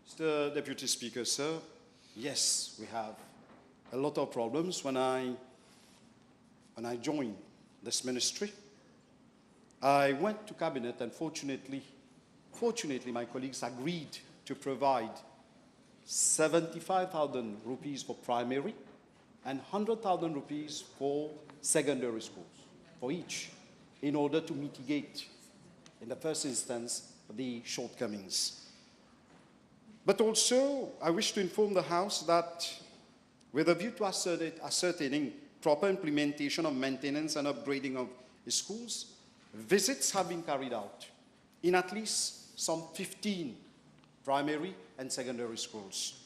Mr. Deputy Speaker, sir, yes, we have a lot of problems. When I joined this ministry, I went to cabinet, and fortunately my colleagues agreed to provide 75,000 rupees for primary and 100,000 rupees for secondary schools, for each, in order to mitigate, in the first instance, the shortcomings. But also, I wish to inform the House that with a view to ascertaining proper implementation of maintenance and upgrading of schools, visits have been carried out in at least some 15 primary and secondary schools,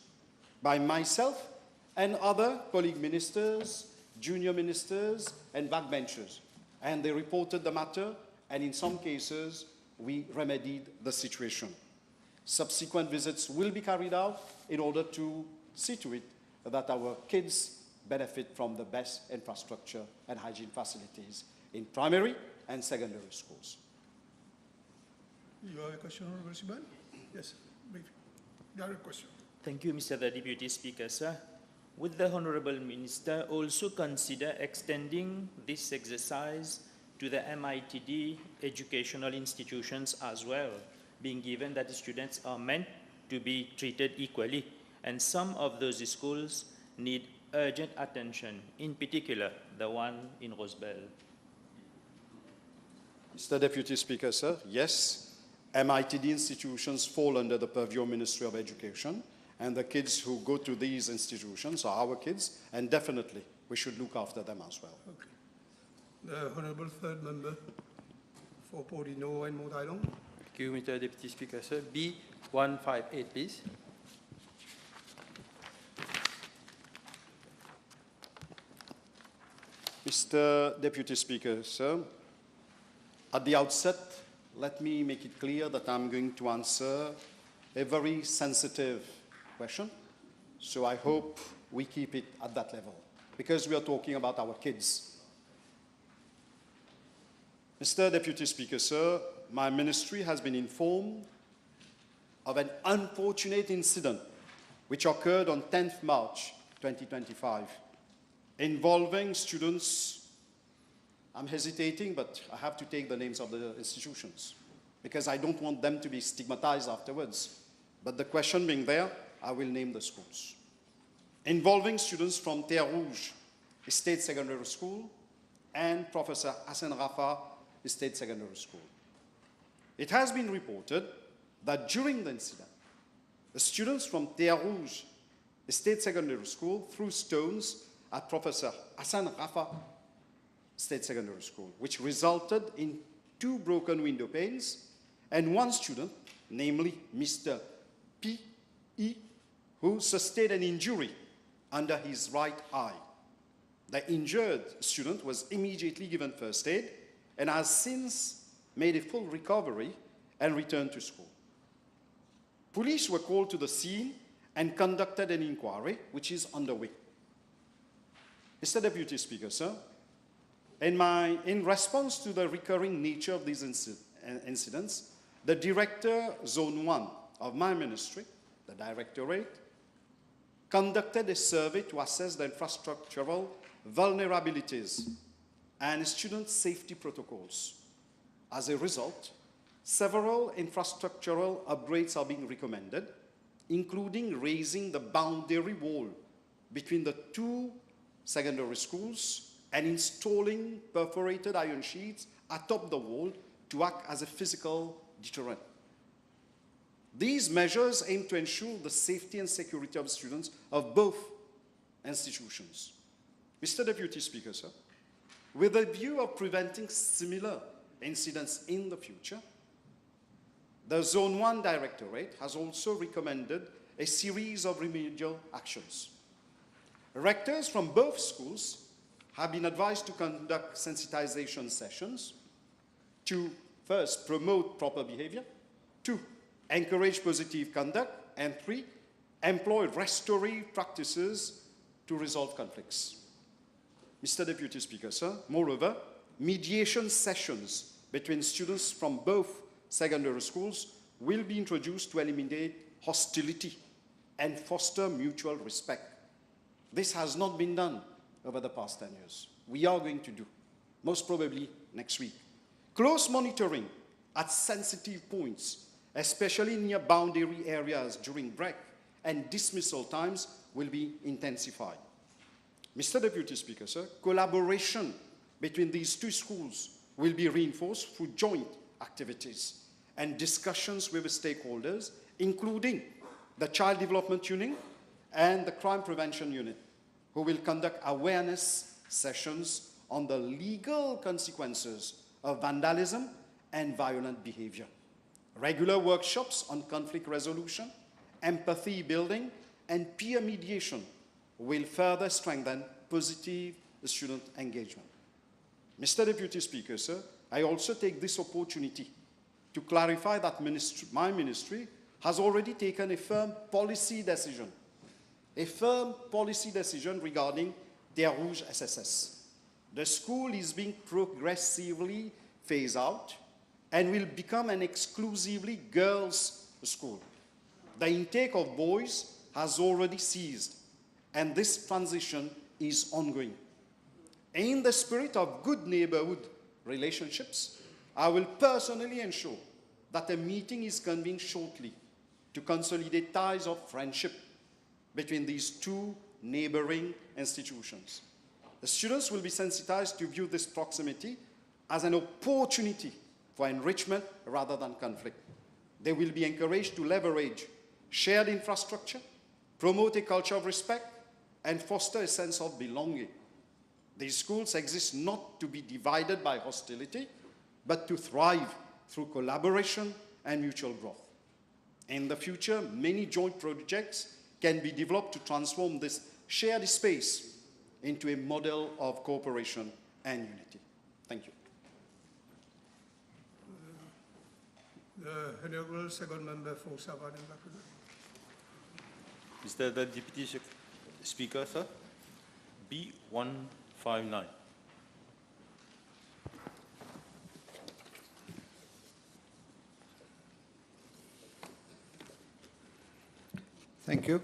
by myself and other colleague ministers, junior ministers, and backbenchers. And they reported the matter, and in some cases, we remedied the situation. Subsequent visits will be carried out in order to see to it that our kids benefit from the best infrastructure and hygiene facilities in primary and secondary schools. You have a question, Honorable Siban? Yes, brief. Direct question. Thank you, Mr. the Deputy Speaker, sir. Would the Honorable Minister also consider extending this exercise to the MITD educational institutions as well, being given that the students are meant to be treated equally, and some of those schools need urgent attention, in particular the one in Rosebell? Mr. Deputy Speaker, sir, yes, MITD institutions fall under the purview of Ministry of Education, and the kids who go to these institutions are our kids, and definitely we should look after them as well. Okay. The Honorable Third Member for Portino and Mount Island. Thank you, Mr. Deputy Speaker, sir. B158, please. Mr. Deputy Speaker, sir, at the outset, let me make it clear that I'm going to answer a very sensitive question, so I hope we keep it at that level, because we are talking about our kids. Mr. Deputy Speaker, sir, my ministry has been informed of an unfortunate incident which occurred on 10th March 2025 involving students. I'm hesitating, but I have to take the names of the institutions because I don't want them to be stigmatized afterwards. But the question being there, I will name the schools. Involving students from Terre Rouge State Secondary School and Professor Hassan Rafa State Secondary School. It has been reported that during the incident, the students from Terre Rouge State Secondary School threw stones at Professor Hassan Rafa State Secondary School, which resulted in 2 broken window panes and 1 student, namely Mr. P.E., who sustained an injury under his right eye. The injured student was immediately given first aid and has since made a full recovery and returned to school. Police were called to the scene and conducted an inquiry, which is underway. Mr. Deputy Speaker, sir, in response to the recurring nature of these incidents, the Director Zone 1 of my ministry, the Directorate, conducted a survey to assess the infrastructural vulnerabilities and student safety protocols. As a result, several infrastructural upgrades are being recommended, including raising the boundary wall between the 2 secondary schools and installing perforated iron sheets atop the wall to act as a physical deterrent. These measures aim to ensure the safety and security of students of both institutions. Mr. Deputy Speaker, sir, with a view of preventing similar incidents in the future, the Zone 1 Directorate has also recommended a series of remedial actions. Rectors from both schools have been advised to conduct sensitization sessions to, first, promote proper behavior, 2, encourage positive conduct, and 3, employ restorative practices to resolve conflicts. Mr. Deputy Speaker, sir, moreover, mediation sessions between students from both secondary schools will be introduced to eliminate hostility and foster mutual respect. This has not been done over the past 10 years. We are going to do, most probably next week. Close monitoring at sensitive points, especially near boundary areas during break and dismissal times, will be intensified. Mr. Deputy Speaker, sir, collaboration between these 2 schools will be reinforced through joint activities and discussions with the stakeholders, including the Child Development Unit and the Crime Prevention Unit, who will conduct awareness sessions on the legal consequences of vandalism and violent behavior. Regular workshops on conflict resolution, empathy building, and peer mediation will further strengthen positive student engagement. Mr. Deputy Speaker, sir, I also take this opportunity to clarify that my ministry has already taken a firm policy decision regarding Terre Rouge SSS. The school is being progressively phased out and will become an exclusively girls' school. The intake of boys has already ceased, and this transition is ongoing. In the spirit of good neighborhood relationships, I will personally ensure that a meeting is convened shortly to consolidate ties of friendship between these two neighboring institutions. The students will be sensitized to view this proximity as an opportunity for enrichment rather than conflict. They will be encouraged to leverage shared infrastructure, promote a culture of respect, and foster a sense of belonging. These schools exist not to be divided by hostility, but to thrive through collaboration and mutual growth. In the future, many joint projects can be developed to transform this shared space into a model of cooperation and unity. Thank you. The Honourable Second Member for Savannah. Mr. the Deputy Speaker, sir, B159. Thank you.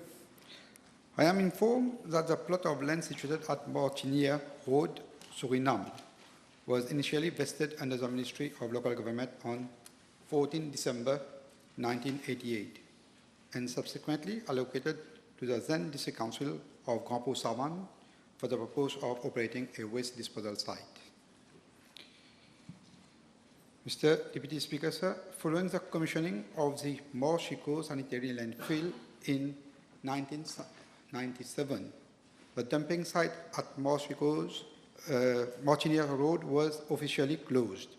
I am informed that the plot of land situated at Martiniere Road, Suriname, was initially vested under the Ministry of Local Government on 14 December 1988 and subsequently allocated to the then District Council of Grand Port-Savan for the purpose of operating a waste disposal site. Mr. Deputy Speaker, sir, following the commissioning of the Morshico sanitary landfill in 1997, the dumping site at Morshico's Martiniere Road was officially closed.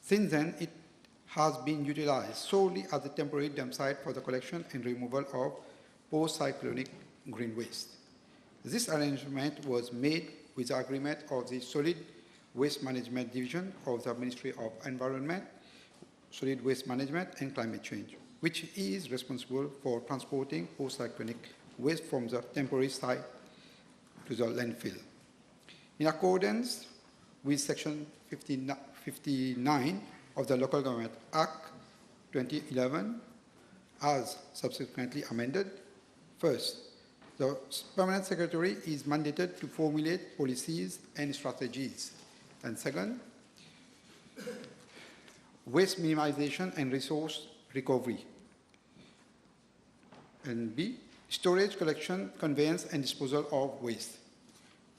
Since then, it has been utilized solely as a temporary dump site for the collection and removal of post-cyclonic green waste. This arrangement was made with the agreement of the Solid Waste Management Division of the Ministry of Environment, Solid Waste Management and Climate Change, which is responsible for transporting post-cyclonic waste from the temporary site to the landfill. In accordance with Section 59 of the Local Government Act 2011, as subsequently amended, first, the Permanent Secretary is mandated to formulate policies and strategies. And second, waste minimization and resource recovery. And B, storage, collection, conveyance, and disposal of waste.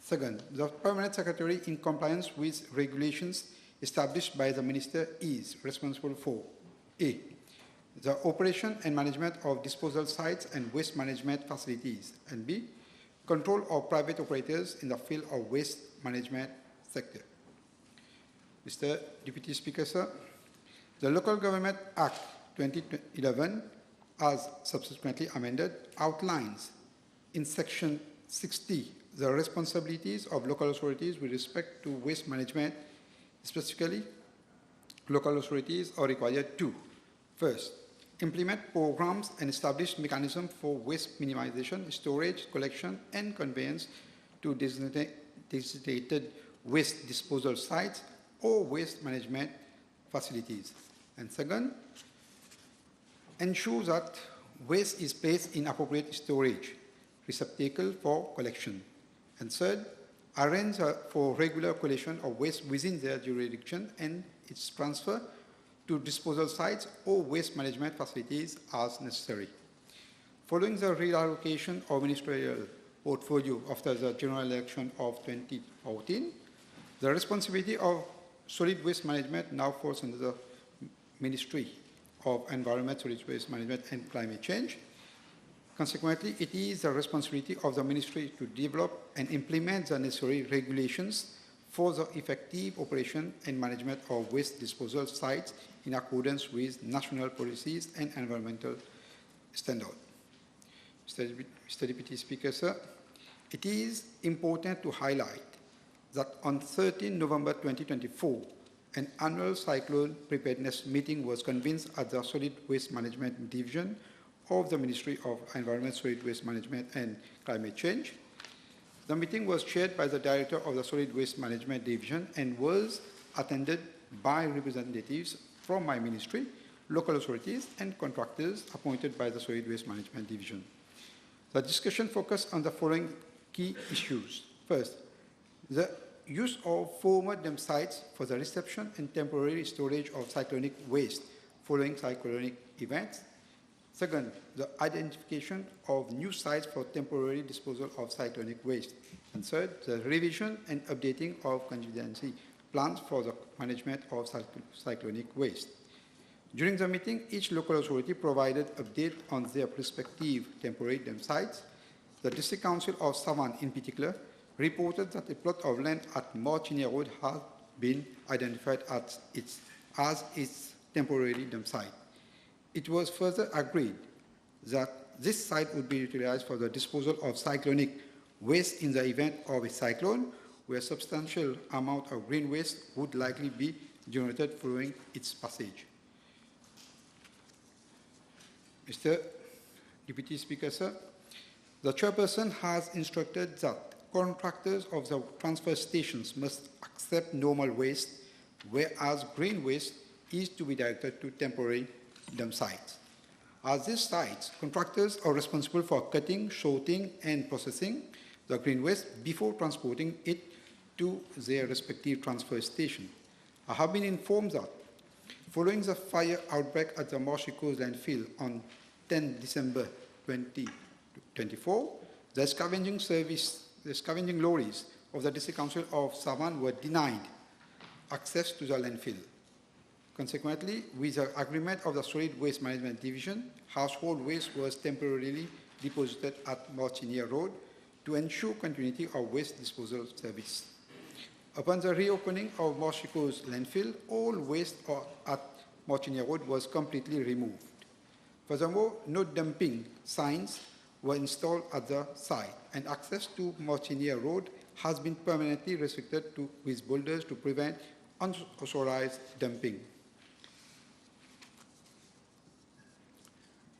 Second, the Permanent Secretary, in compliance with regulations established by the Minister, is responsible for A, the operation and management of disposal sites and waste management facilities, and B, control of private operators in the field of waste management sector. Mr. Deputy Speaker, sir, the Local Government Act 2011, as subsequently amended, outlines in Section 60 the responsibilities of local authorities with respect to waste management. Specifically, local authorities are required to, first, implement programs and establish mechanisms for waste minimization, storage, collection, and conveyance to designated waste disposal sites or waste management facilities. And second, ensure that waste is placed in appropriate storage receptacle for collection. And third, arrange for regular collection of waste within their jurisdiction and its transfer to disposal sites or waste management facilities as necessary. Following the reallocation of ministerial portfolio after the general election of 2014, the responsibility of solid waste management now falls under the Ministry of Environment, Solid Waste Management and Climate Change. Consequently, it is the responsibility of the Ministry to develop and implement the necessary regulations for the effective operation and management of waste disposal sites in accordance with national policies and environmental standards. Mr. Deputy Speaker, sir, it is important to highlight that on 13 November 2024, an annual cyclone preparedness meeting was convened at the Solid Waste Management Division of the Ministry of Environment, Solid Waste Management and Climate Change. The meeting was chaired by the Director of the Solid Waste Management Division and was attended by representatives from my ministry, local authorities and contractors appointed by the Solid Waste Management Division. The discussion focused on the following key issues. First, the use of former dump sites for the reception and temporary storage of cyclonic waste following cyclonic events. Second, the identification of new sites for temporary disposal of cyclonic waste. And third, the revision and updating of contingency plans for the management of cyclonic waste. During the meeting, each local authority provided update on their respective temporary dump sites. The District Council of Savane, in particular, reported that a plot of land at Martinier Road had been identified as its temporary dump site. It was further agreed that this site would be utilized for the disposal of cyclonic waste in the event of a cyclone, where a substantial amount of green waste would likely be generated following its passage. Mr. Deputy Speaker, sir, the chairperson has instructed that contractors of the transfer stations must accept normal waste, whereas green waste is to be directed to temporary dump sites. At these sites, contractors are responsible for cutting, sorting, and processing the green waste before transporting it to their respective transfer station. I have been informed that following the fire outbreak at the Marshy Coast landfill on 10 December 2024, the scavenging lorries of the District Council of Savane were denied access to the landfill. Consequently, with the agreement of the Solid Waste Management Division, household waste was temporarily deposited at Martinier Road to ensure continuity of waste disposal service. Upon the reopening of Marshy Coast landfill, all waste at Martinier Road was completely removed. Furthermore, no dumping signs were installed at the site, and access to Martinier Road has been permanently restricted with boulders to prevent unauthorized dumping.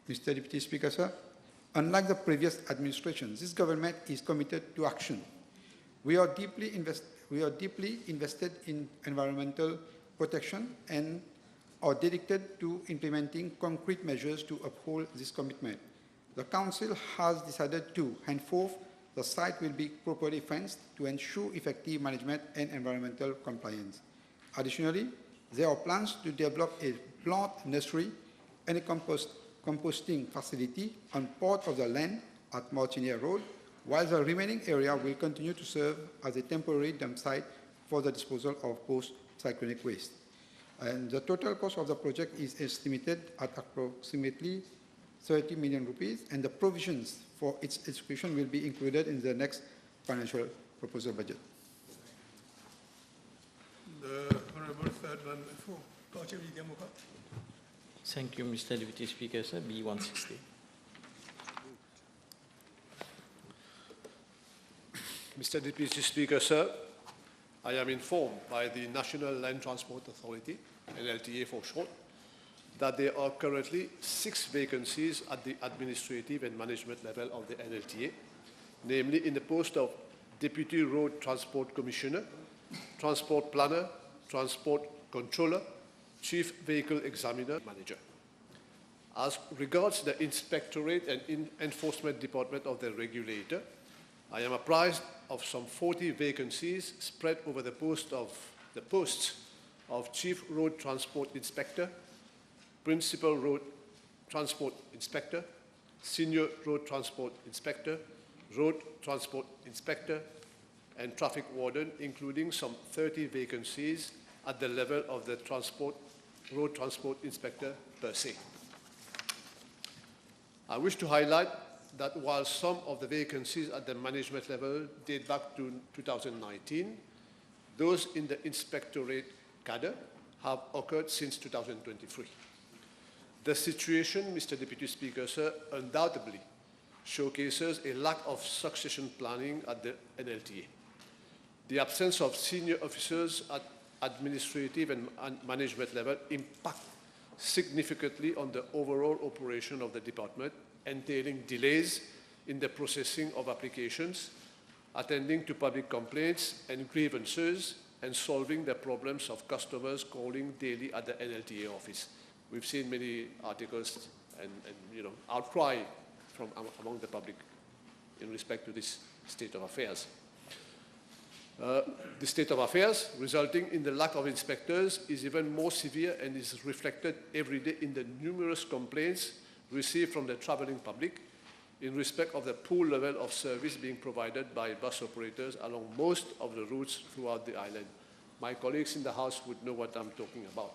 Mr. Deputy Speaker, sir, unlike the previous administration, this government is committed to action. We are deeply invested in environmental protection and are dedicated to implementing concrete measures to uphold this commitment. The Council has decided to, henceforth, the site will be properly fenced to ensure effective management and environmental compliance. Additionally, there are plans to develop a plant nursery and a composting facility on part of the land at Martinier Road, while the remaining area will continue to serve as a temporary dump site for the disposal of post-cyclonic waste. And the total cost of the project is estimated at approximately 30 million rupees, and the provisions for its execution will be included in the next financial proposal budget. The Honourable Third Member for Party of the Democrat. Thank you, Mr. Deputy Speaker, sir. B160. Mr. Deputy Speaker, sir, I am informed by the National Land Transport Authority, NLTA for short, that there are currently 6 vacancies at the administrative and management level of the NLTA, namely in the post of Deputy Road Transport Commissioner, Transport Planner, Transport Controller, Chief Vehicle Examiner, Manager. As regards the Inspectorate and Enforcement Department of the regulator, I am apprised of some 40 vacancies spread over the posts of Chief Road Transport Inspector, Principal Road Transport Inspector, Senior Road Transport Inspector, Road Transport Inspector, and Traffic Warden, including some 30 vacancies at the level of the Road Transport Inspector per se. I wish to highlight that while some of the vacancies at the management level date back to 2019, those in the inspectorate cadre have occurred since 2023. The situation, Mr. Deputy Speaker, sir, undoubtedly showcases a lack of succession planning at the NLTA. The absence of senior officers at administrative and management level impact significantly on the overall operation of the department, entailing delays in the processing of applications, attending to public complaints and grievances, and solving the problems of customers calling daily at the NLTA office. We've seen many articles and outcry from among the public in respect to this state of affairs. The state of affairs resulting in the lack of inspectors is even more severe and is reflected every day in the numerous complaints received from the travelling public in respect of the poor level of service being provided by bus operators along most of the routes throughout the island. My colleagues in the House would know what I'm talking about.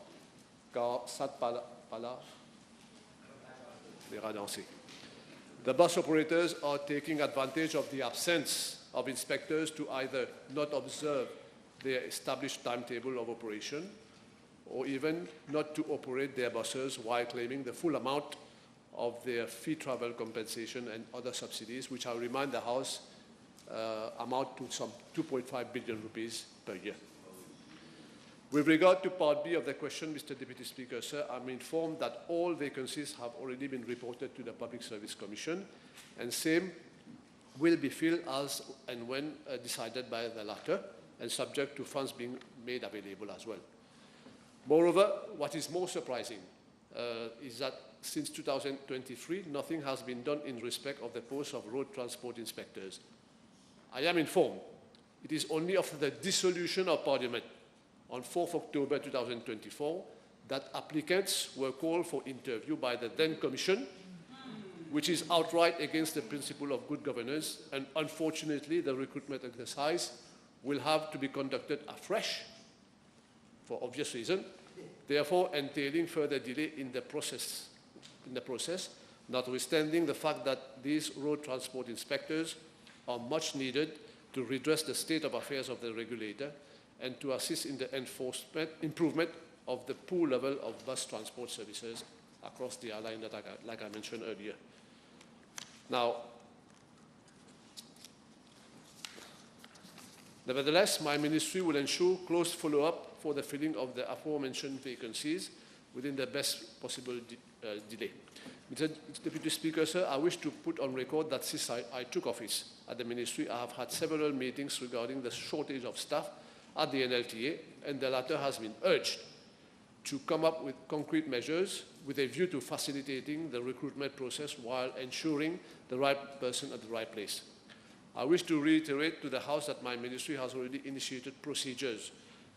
The bus operators are taking advantage of the absence of inspectors to either not observe their established timetable of operation or even not to operate their buses while claiming the full amount of their fee travel compensation and other subsidies, which I remind the House amount to some 2.5 billion rupees per year. With regard to Part B of the question, Mr. Deputy Speaker, sir, I'm informed that all vacancies have already been reported to the Public Service Commission, and same will be filled as and when decided by the latter, and subject to funds being made available as well. Moreover, what is more surprising is that since 2023, nothing has been done in respect of the post of road transport inspectors. I am informed it is only after the dissolution of Parliament on 4th October 2024 that applicants were called for interview by the then Commission, which is outright against the principle of good governance, and unfortunately the recruitment exercise will have to be conducted afresh for obvious reason, therefore entailing further delay in the process, notwithstanding the fact that these road transport inspectors are much needed to redress the state of affairs of the regulator and to assist in the improvement of the poor level of bus transport services across the island, like I mentioned earlier. Now, nevertheless, my ministry will ensure close follow-up for the filling of the aforementioned vacancies within the best possible delay. Mr. Deputy Speaker, sir, I wish to put on record that since I took office at the ministry, I have had several meetings regarding the shortage of staff at the NLTA, and the latter has been urged to come up with concrete measures with a view to facilitating the recruitment process while ensuring the right person at the right place. I wish to reiterate to the House that my ministry has already initiated procedures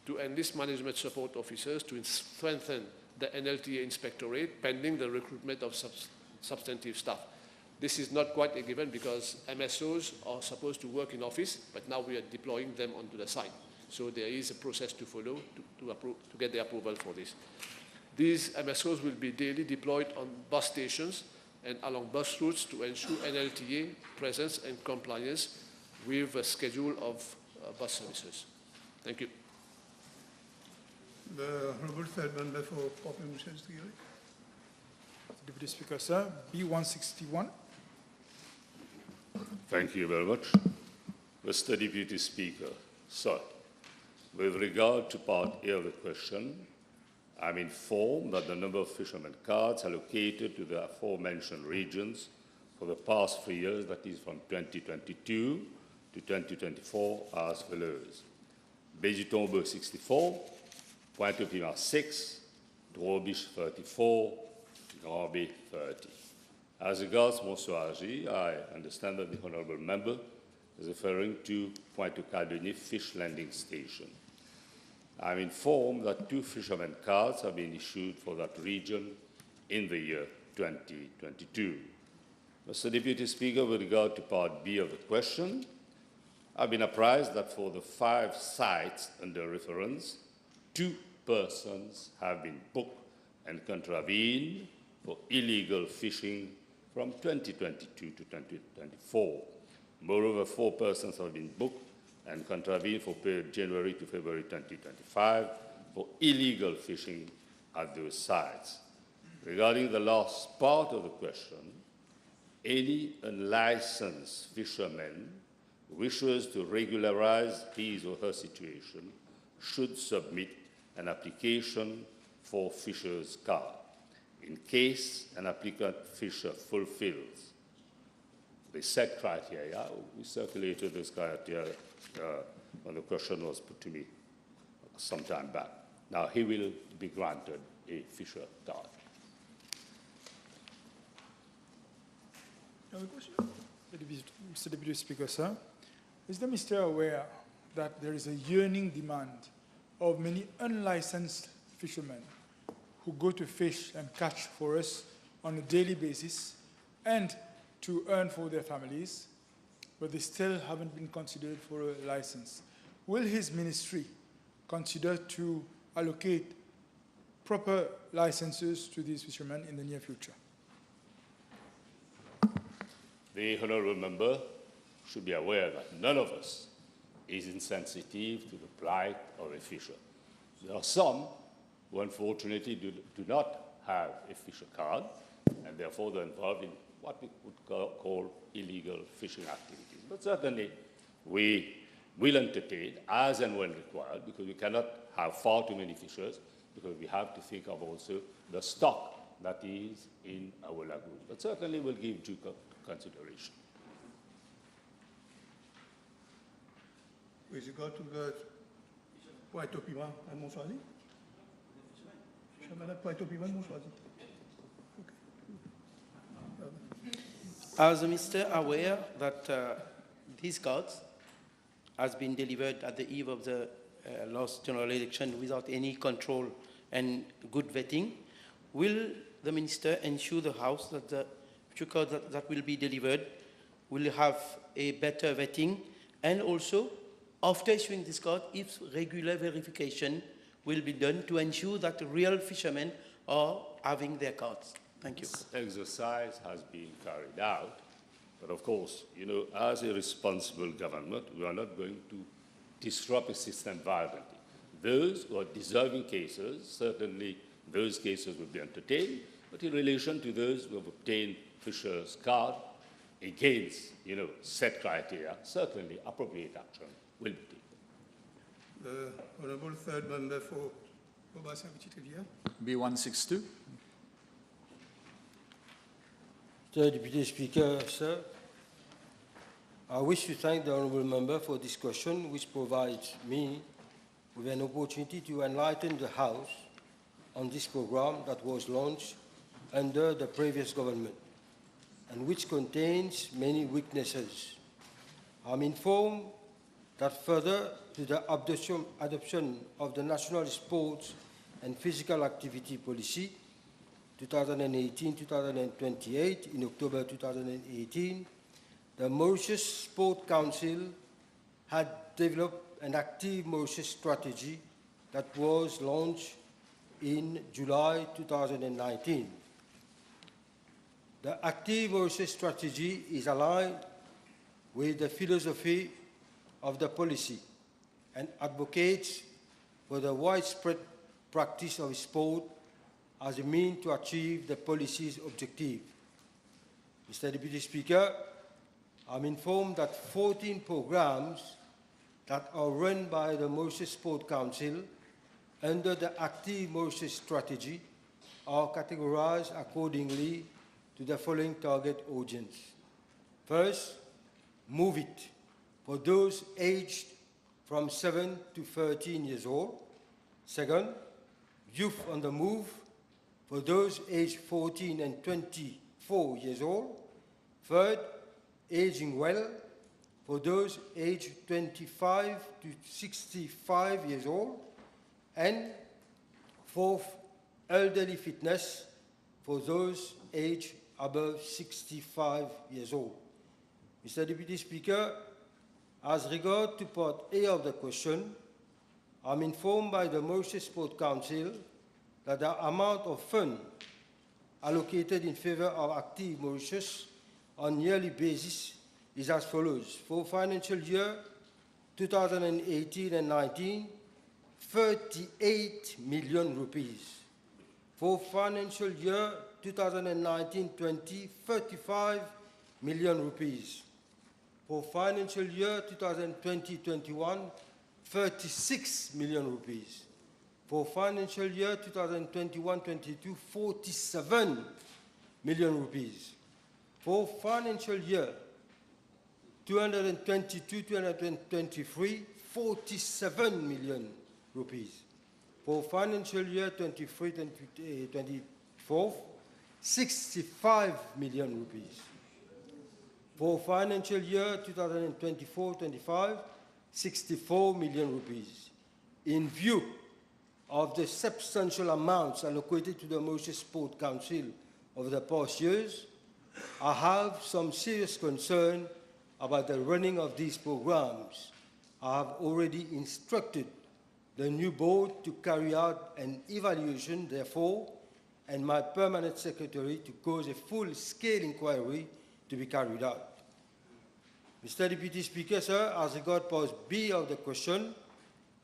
to enlist management support officers to strengthen the NLTA inspectorate pending the recruitment of substantive staff. This is not quite a given because MSOs are supposed to work in office, but now we are deploying them onto the site. So there is a process to follow to get the approval for this. These MSOs will be daily deployed on bus stations and along bus routes to ensure NLTA presence and compliance with a schedule of bus services. Thank you. The Honourable Third Member for Port Mountains. Deputy Speaker, sir, B161. Thank you very much. Mr. Deputy Speaker, sir, with regard to Part A of the question, I'm informed that the number of fishermen cards allocated to the aforementioned regions for the past 3 years, that is from 2022 to 2024, are as follows. Bézitombe 64, Pointe-au-Piment 6, Drobiche 34, Grand-Bay 30. As regards Monceau-Argy, I understand that the Honourable Member is referring to Pointe-au-Caldonnier Fish Landing Station. I'm informed that 2 fishermen cards have been issued for that region in the year 2022. Mr. Deputy Speaker, with regard to Part B of the question, I've been apprised that for the 5 sites under reference, 2 persons have been booked and contravened for illegal fishing from 2022 to 2024. Moreover, 4 persons have been booked and contravened for period January to February 2025 for illegal fishing at those sites. Regarding the last part of the question, any unlicensed fisherman who wishes to regularize his or her situation should submit an application for fisher's card. In case an applicant fisher fulfills the set criteria, we circulated this criteria when the question was put to me some time back. Now he will be granted a fisher card. Have a question? Mr. Deputy Speaker, sir, is the Minister aware that there is a yearning demand of many unlicensed fishermen who go to fish and catch for us on a daily basis and to earn for their families, but they still haven't been considered for a license? Will his ministry consider to allocate proper licenses to these fishermen in the near future? The honourable member should be aware that none of us is insensitive to the plight of a fisher. There are some who unfortunately do not have a fisher card, and therefore they're involved in what we would call illegal fishing activities. But certainly we will entertain as and when required, because we cannot have far too many fishers, because we have to think of also the stock that is in our lagoon. But certainly we'll give due consideration. With regard to the Pointe au Piment and Montsoisy? Fisherman at Pointe au Piment and Montsoisy. As the Minister aware that these cards has been delivered at the eve of the last general election without any control and good vetting, will the Minister ensure the House that the future cards that will be delivered will have a better vetting, and also after issuing this card, if regular verification will be done to ensure that real fishermen are having their cards? Thank you. This exercise has been carried out, but of course, you know, as a responsible government, we are not going to disrupt the system violently. Those who are deserving cases, certainly those cases will be entertained, but in relation to those who have obtained fisher's card against, you know, set criteria, certainly appropriate action will be taken. The Honourable Third Member for Bobassin-Petite-Rivière. B162. Mr. Deputy Speaker, sir, I wish to thank the Honourable Member for this question, which provides me with an opportunity to enlighten the House on this program that was launched under the previous government and which contains many weaknesses. I'm informed that further to the adoption of the National Sports and Physical Activity Policy 2018-2028 in October 2018, the Mauritius Sport Council had developed an active Mauritius strategy that was launched in July 2019. The active Mauritius strategy is aligned with the philosophy of the policy and advocates for the widespread practice of sport as a means to achieve the policy's objective. Mr. Deputy Speaker, I'm informed that 14 programs that are run by the Mauritius Sport Council under the active Mauritius strategy are categorized accordingly to the following target audience. First, Move It, for those aged from 7 to 13 years old. Second, Youth on the Move, for those aged 14 and 24 years old. Third, Aging Well, for those aged 25 to 65 years old. And fourth, Elderly Fitness, for those aged above 65 years old. Mr. Deputy Speaker, as regard to part A of the question, I'm informed by the Mauritius Sport Council that the amount of funds allocated in favor of active Mauritius on yearly basis is as follows. For financial year 2018 and 19, 38 million rupees. For financial year 2019-20, 35 million rupees. For financial year 2020-21, 36 million rupees. For financial year 2021-22, 47 million rupees. For financial year 222-223, 47 million rupees. For financial year 23-24, 65 million rupees. For financial year 2024-25, 64 million rupees. In view of the substantial amounts allocated to the Mauritius Sport Council over the past years, I have some serious concern about the running of these programs. I have already instructed the new board to carry out an evaluation, therefore, and my permanent secretary to cause a full-scale inquiry to be carried out. Mr. Deputy Speaker, sir, as regards part B of the question,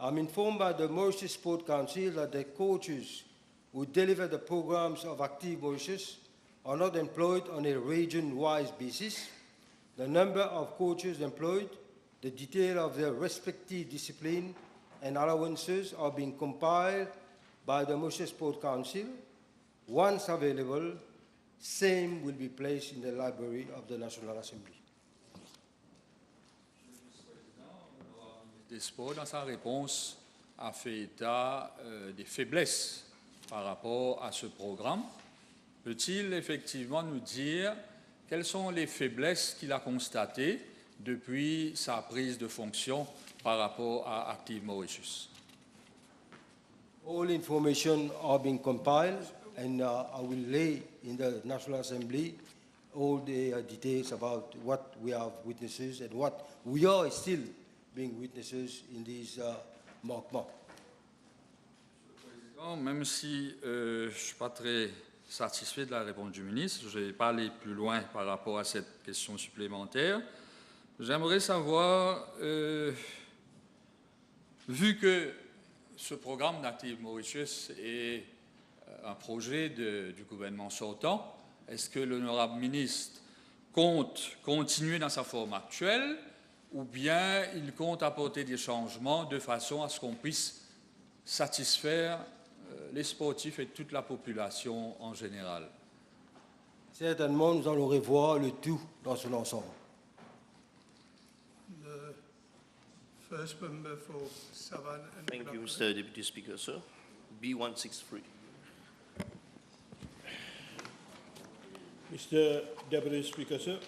I'm informed by the Mauritius Sport Council that the coaches who deliver the programs of Active Mauritius are not employed on a region-wise basis. The number of coaches employed, the detail of their respective discipline and allowances are being compiled by the Mauritius Sport Council. Once available, same will be placed in the library of the National Assembly. Le sport, dans sa réponse, a fait état des faiblesses par rapport à ce programme. Peut-il effectivement nous dire quelles sont les faiblesses qu'il a constatées depuis sa prise de fonction par rapport à Active Mauritius? All information are being compiled, and I will lay in the National Assembly all the details about what we have witnesses and what we are still being witnesses in these markments. Même si je ne suis pas très satisfait de la réponse du ministre, je ne vais pas aller plus loin par rapport à cette question supplémentaire. J'aimerais savoir, vu que ce programme d'Active Mauritius est un projet du gouvernement sortant, est-ce que l'honorable ministre compte continuer dans sa forme actuelle ou bien il compte apporter des changements de façon à ce qu'on puisse satisfaire les sportifs et toute la population en général? Certainement, nous allons revoir le tout dans son ensemble. The first member for Savannah and Thank you, Mr. Deputy Speaker, sir. B163. Mr. Deputy Speaker, sir,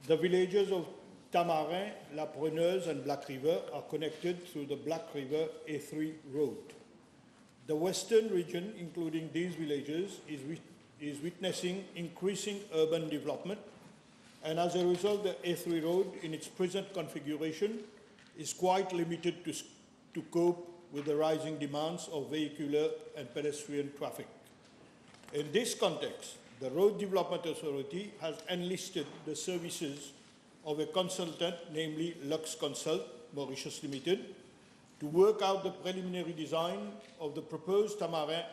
the villages of Tamarind, La Preneuse and Black River are connected through the Black River A3 road. The western region, including these villages, is witnessing increasing urban development, and as a result, the A3 road in its present configuration is quite limited to cope with the rising demands of vehicular and pedestrian traffic. In this context, the Road Development Authority has enlisted the services of a consultant, namely Lux Consult, Mauritius Limited, to work out the preliminary design of the proposed Tamarind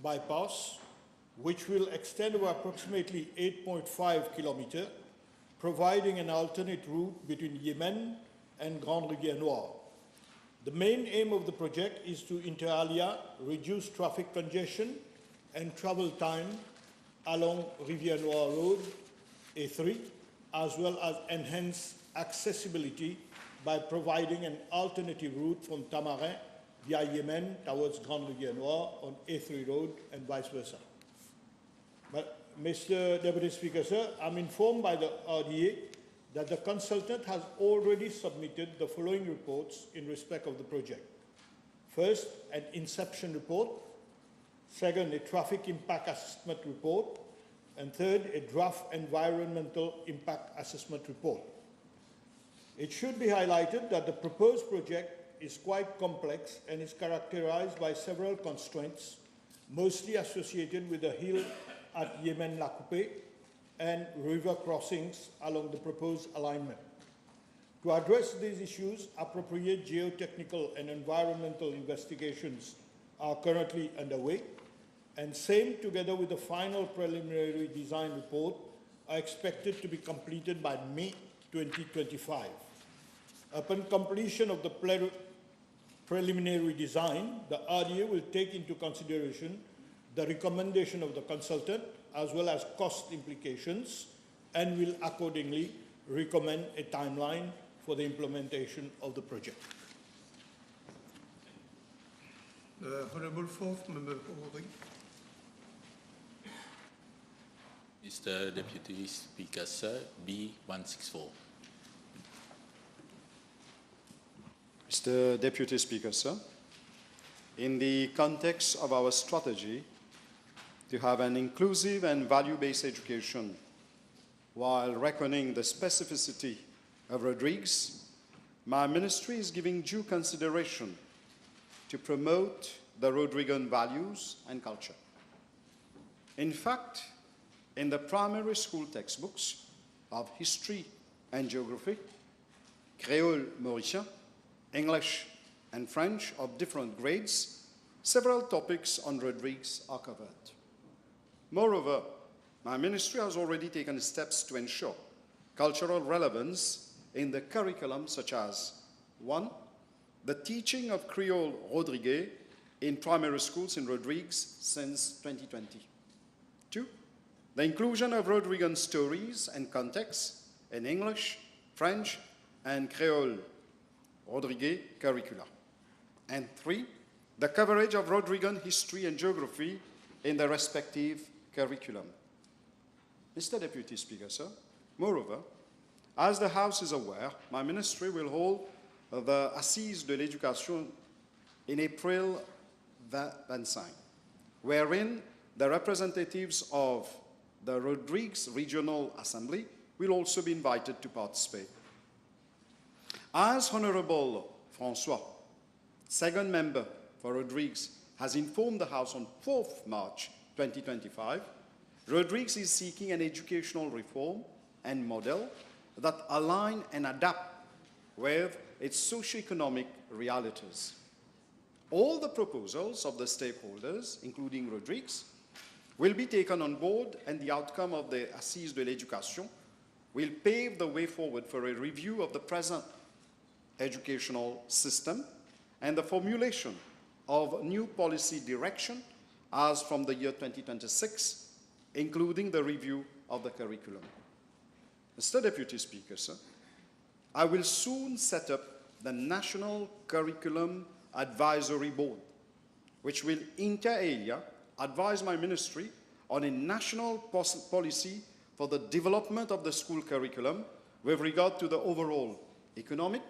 bypass, which will extend over approximately 8.5 kilometers, providing an alternate route between Yemen and Grande Rivière Noire. The main aim of the project is to, inter alia, reduce traffic congestion and travel time along Rivière Noire Road, A3, as well as enhance accessibility by providing an alternative route from Tamarind via Yemen towards Grande Rivière Noire on A3 road and vice versa. But, Mr. Deputy Speaker, sir, I'm informed by the RDA that the consultant has already submitted the following reports in respect of the project. First, an inception report. Second, a traffic impact assessment report. And third, a draft environmental impact assessment report. It should be highlighted that the proposed project is quite complex and is characterized by several constraints, mostly associated with the hill at Yemen La Coupé and river crossings along the proposed alignment. To address these issues, appropriate geotechnical and environmental investigations are currently underway, and same, together with the final preliminary design report, are expected to be completed by May 2025. Upon completion of the preliminary design, the RDA will take into consideration the recommendation of the consultant as well as cost implications, and will accordingly recommend a timeline for the implementation of the project. The Honourable Fourth Member Rodrigues. Mr. Deputy Speaker, sir, B164. Mr. Deputy Speaker, sir, in the context of our strategy to have an inclusive and value-based education while reckoning the specificity of Rodrigues, my ministry is giving due consideration to promote the Rodriguan values and culture. In fact, in the primary school textbooks of history and geography, Creole Mauritian, English and French of different grades, several topics on Rodrigues are covered. Moreover, my ministry has already taken steps to ensure cultural relevance in the curriculum, such as 1. The teaching of Creole Rodrigues in primary schools in Rodrigues since 2020. 2. The inclusion of Rodriguan stories and contexts in English, French, and Creole Rodrigues curricula. And 3. The coverage of Rodriguan history and geography in the respective curriculum. Mr. Deputy Speaker, sir, moreover, as the House is aware, my ministry will hold the Assises de l'Éducation in April 25, wherein the representatives of the Rodrigues Regional Assembly will also be invited to participate. As Honourable François, second member for Rodrigues, has informed the House on 4th March 2025, Rodrigues is seeking an educational reform and model that align and adapt with its socio-economic realities. All the proposals of the stakeholders, including Rodrigues, will be taken on board, and the outcome of the Assises de l'Éducation will pave the way forward for a review of the present educational system and the formulation of new policy direction as from the year 2026, including the review of the curriculum. Mr. Deputy Speaker, sir, I will soon set up the National Curriculum Advisory Board, which will inter alia advise my ministry on a national policy for the development of the school curriculum with regard to the overall economic,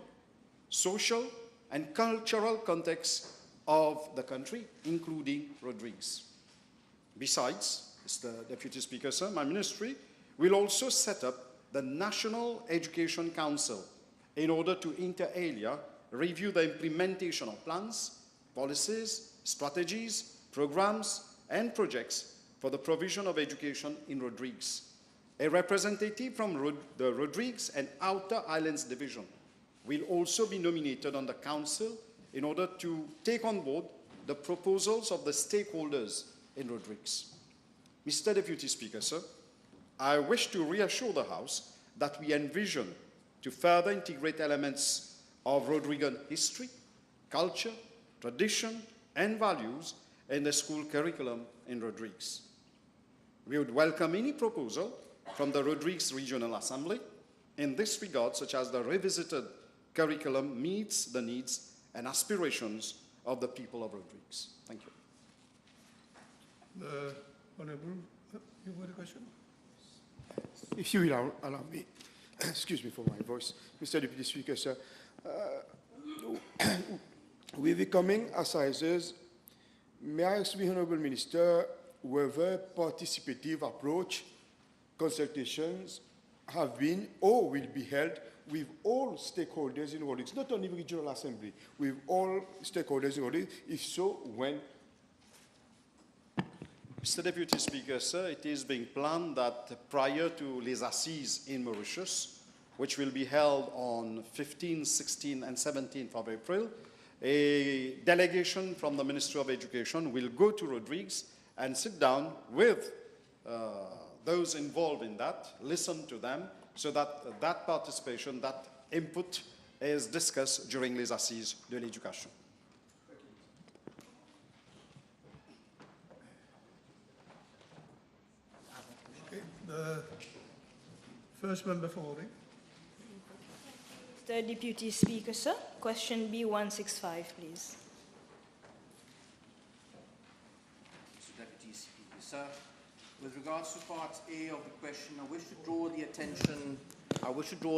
social, and cultural context of the country, including Rodrigues. Besides, Mr. Deputy Speaker, sir, my ministry will also set up the National Education Council in order to inter alia review the implementation of plans, policies, strategies, programs, and projects for the provision of education in Rodrigues. A representative from the Rodrigues and Outer Islands Division will also be nominated on the council in order to take on board the proposals of the stakeholders in Rodrigues. Mr. Deputy Speaker, sir, I wish to reassure the House that we envision to further integrate elements of Rodriguan history, culture, tradition, and values in the school curriculum in Rodrigues. We would welcome any proposal from the Rodrigues Regional Assembly in this regard, such as the revisited curriculum meets the needs and aspirations of the people of Rodrigues. Thank you. The Honourable, you have a question? If you will allow me, excuse me for my voice, Mr. Deputy Speaker, sir, with the coming assizes, may I ask the Honourable Minister whether participative approach consultations have been or will be held with all stakeholders in Rodrigues, not only the Regional Assembly, with all stakeholders in Rodrigues? If so, when? Mr. Deputy Speaker, sir, it is being planned that prior to les Assises in Mauritius, which will be held on 15th, 16th, and 17th of April, a delegation from the Ministry of Education will go to Rodrigues and sit down with those involved in that, listen to them, so that that participation, that input is discussed during les assises de l'éducation. Okay, the first member for Rodrigues. Mr. Deputy Speaker, sir. Question B165, please. Mr. Deputy Speaker, sir. With regards to part A of the question, I wish to draw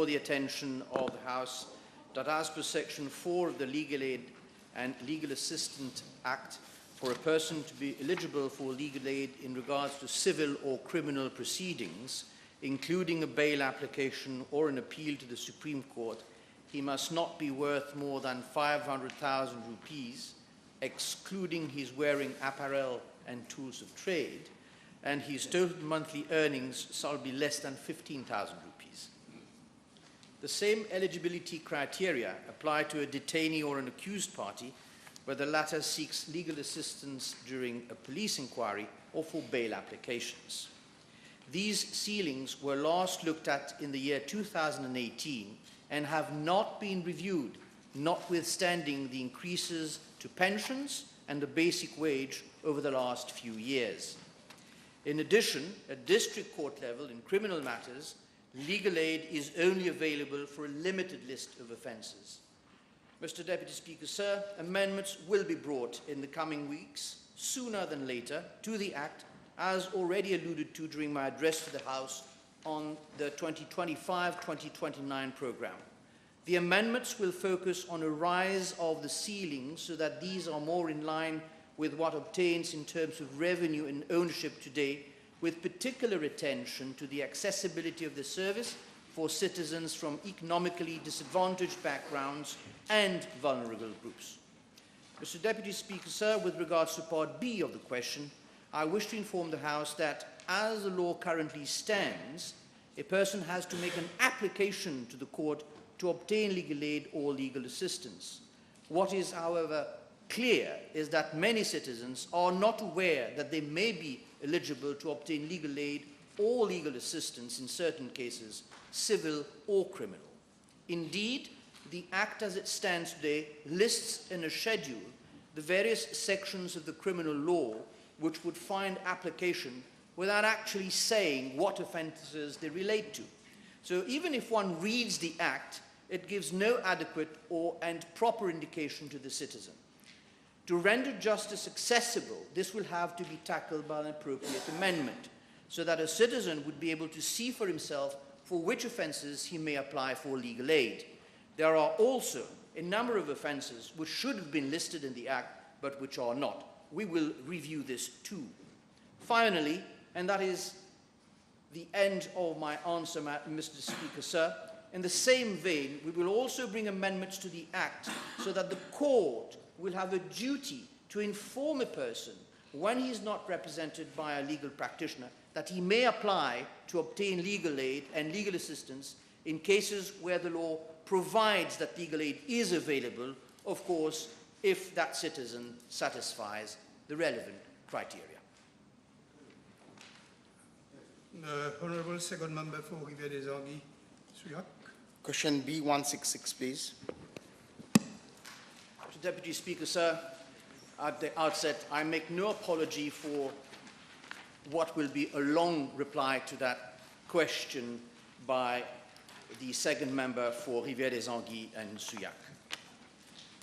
the attention of the House that as per Section 4 of the Legal Aid and Legal Assistance Act, for a person to be eligible for legal aid in regards to civil or criminal proceedings, including a bail application or an appeal to the Supreme Court, he must not be worth more than 500,000 rupees, excluding his wearing apparel and tools of trade, and his total monthly earnings shall be less than 15,000 rupees. The same eligibility criteria apply to a detainee or an accused party, where the latter seeks legal assistance during a police inquiry or for bail applications. These ceilings were last looked at in the year 2018 and have not been reviewed, notwithstanding the increases to pensions and the basic wage over the last few years. In addition, at district court level in criminal matters, legal aid is only available for a limited list of offences. Mr. Deputy Speaker, sir, amendments will be brought in the coming weeks, sooner than later, to the Act, as already alluded to during my address to the House on the 2025-2029 programme. The amendments will focus on a rise of the ceilings so that these are more in line with what obtains in terms of revenue and ownership today, with particular attention to the accessibility of the service for citizens from economically disadvantaged backgrounds and vulnerable groups. Mr. Deputy Speaker, sir, with regards to Part B of the question, I wish to inform the House that, as the law currently stands, a person has to make an application to the court to obtain legal aid or legal assistance. What is, however, clear is that many citizens are not aware that they may be eligible to obtain legal aid or legal assistance in certain cases, civil or criminal. Indeed, the Act as it stands today lists in a schedule the various sections of the criminal law which would find application without actually saying what offences they relate to. So even if one reads the Act, it gives no adequate and proper indication to the citizen. To render justice accessible, this will have to be tackled by an appropriate amendment, so that a citizen would be able to see for himself for which offences he may apply for legal aid. There are also a number of offences which should have been listed in the Act, but which are not. We will review this too. Finally, and that is the end of my answer, Mr. Speaker, sir, in the same vein, we will also bring amendments to the Act so that the court will have a duty to inform a person when he is not represented by a legal practitioner that he may apply to obtain legal aid and legal assistance in cases where the law provides that legal aid is available, of course, if that citizen satisfies the relevant criteria. The Honourable Second Member for Rivière-des-Anguilles, Souillac. Question B166, please. Mr. Deputy Speaker, sir, at the outset, I make no apology for what will be a long reply to that question by the second member for Rivière-des-Anguilles and Souillac.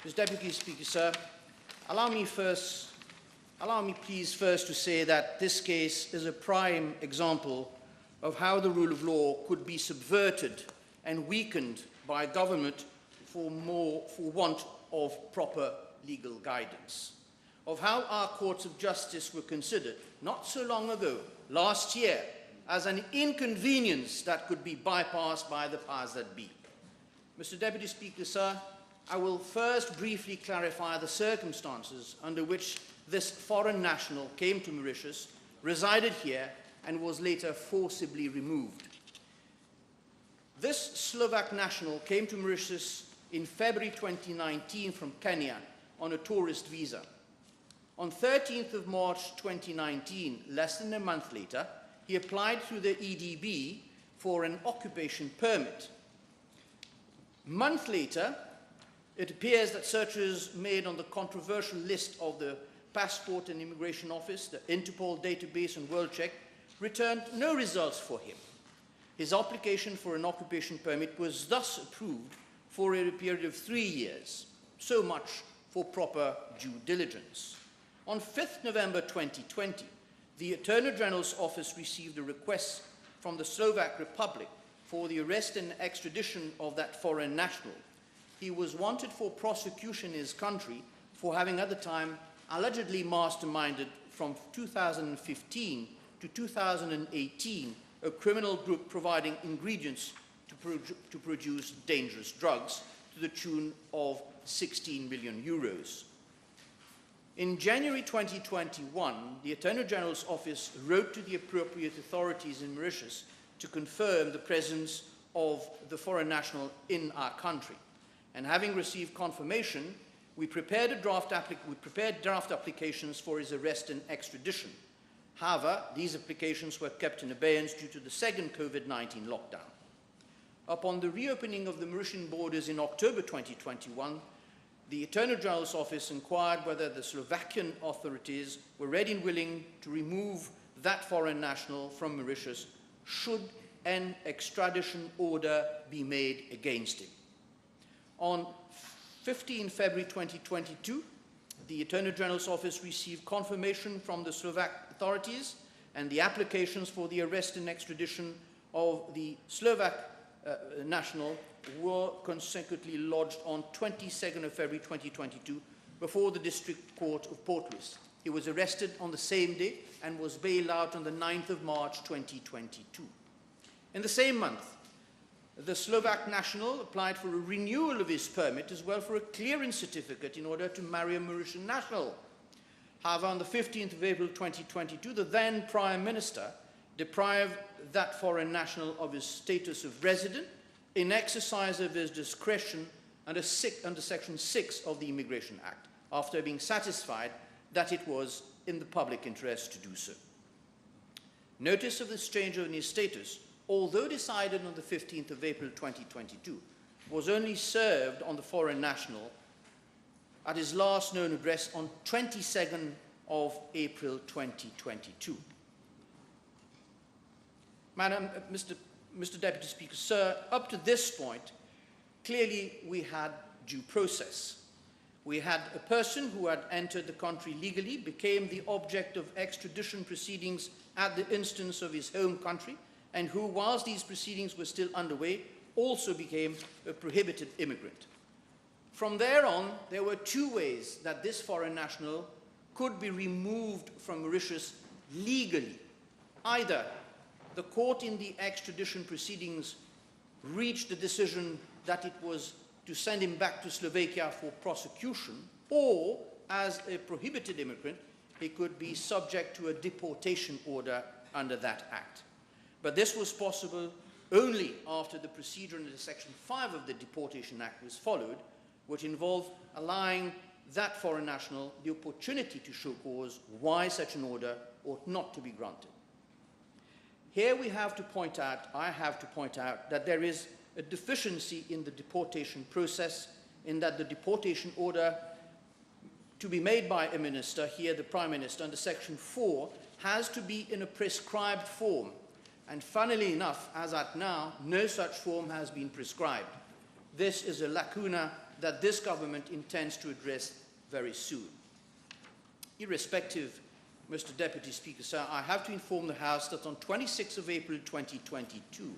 Mr. Deputy Speaker, sir, allow me please first to say that this case is a prime example of how the rule of law could be subverted and weakened by government for want of proper legal guidance, of how our courts of justice were considered not so long ago, last year, as an inconvenience that could be bypassed by the powers that be. Mr. Deputy Speaker, sir, I will first briefly clarify the circumstances under which this foreign national came to Mauritius, resided here, and was later forcibly removed. This Slovak national came to Mauritius in February 2019 from Kenya on a tourist visa. On 13th of March 2019, less than a month later, he applied through the EDB for an occupation permit. A month later, it appears that searches made on the controversial list of the Passport and Immigration Office, the Interpol database and WorldCheck, returned no results for him. His application for an occupation permit was thus approved for a period of 3 years. So much for proper due diligence. On 5th November 2020, the Attorney General's Office received a request from the Slovak Republic for the arrest and extradition of that foreign national. He was wanted for prosecution in his country for having at the time allegedly masterminded from 2015 to 2018 a criminal group providing ingredients to produce dangerous drugs to the tune of 16 million euros. In January 2021, the Attorney General's Office wrote to the appropriate authorities in Mauritius to confirm the presence of the foreign national in our country. And having received confirmation, we prepared draft applications for his arrest and extradition. However, these applications were kept in abeyance due to the second COVID-19 lockdown. Upon the reopening of the Mauritian borders in October 2021, the Attorney General's Office inquired whether the Slovakian authorities were ready and willing to remove that foreign national from Mauritius should an extradition order be made against him. On 15 February 2022, the Attorney General's Office received confirmation from the Slovak authorities, and the applications for the arrest and extradition of the Slovak national were consecutively lodged on 22nd of February 2022 before the District Court of Port Louis. He was arrested on the same day and was bailed out on the 9th of March 2022. In the same month, the Slovak national applied for a renewal of his permit as well for a clearance certificate in order to marry a Mauritian national. However, on the 15th of April 2022, the then Prime Minister deprived that foreign national of his status of resident in exercise of his discretion under Section 6 of the Immigration Act, after being satisfied that it was in the public interest to do so. Notice of this change in his status, although decided on the 15th of April 2022, was only served on the foreign national at his last known address on 22nd of April 2022. Mr. Deputy Speaker, sir, up to this point, clearly we had due process. We had a person who had entered the country legally, became the object of extradition proceedings at the instance of his home country, and who, whilst these proceedings were still underway, also became a prohibited immigrant. From there on, there were two ways that this foreign national could be removed from Mauritius legally. Either the court in the extradition proceedings reached the decision that it was to send him back to Slovakia for prosecution, or as a prohibited immigrant, he could be subject to a deportation order under that act. But this was possible only after the procedure under Section 5 of the Deportation Act was followed, which involved allowing that foreign national the opportunity to show cause why such an order ought not to be granted. Here we have to point out, I have to point out, that there is a deficiency in the deportation process, in that the deportation order to be made by a minister, here the Prime Minister, under Section 4, has to be in a prescribed form. And funnily enough, as at now, no such form has been prescribed. This is a lacuna that this government intends to address very soon. Irrespective, Mr. Deputy Speaker, sir, I have to inform the House that on 26th of April 2022,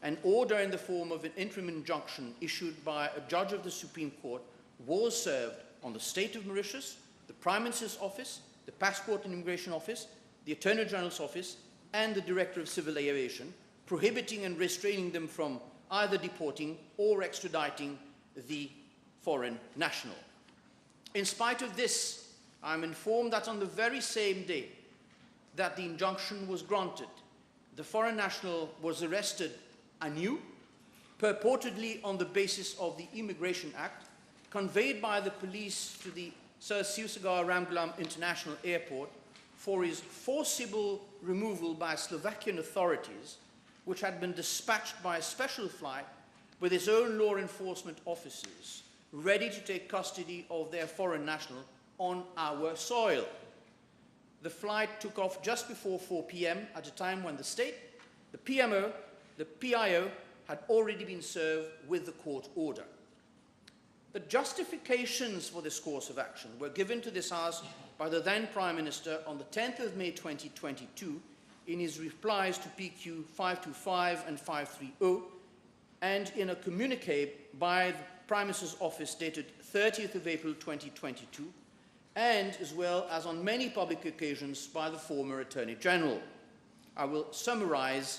an order in the form of an interim injunction issued by a judge of the Supreme Court was served on the State of Mauritius, the Prime Minister's Office, the Passport and Immigration Office, the Attorney General's Office, and the Director of Civil Aviation, prohibiting and restraining them from either deporting or extraditing the foreign national. In spite of this, I am informed that on the very same day that the injunction was granted, the foreign national was arrested anew purportedly on the basis of the Immigration Act, conveyed by the police to the Sir Siusagar Ramgoolam International Airport for his forcible removal by Slovakian authorities, which had been dispatched by a special flight with its own law enforcement officers, ready to take custody of their foreign national on our soil. The flight took off just before 4 p.m. at a time when the state, the PMO, the PIO had already been served with the court order. The justifications for this course of action were given to this House by the then Prime Minister on the 10th of May 2022 in his replies to PQ 525 and 530 and in a communique by the Prime Minister's office dated 30th of April 2022 and as well as on many public occasions by the former Attorney General. I will summarize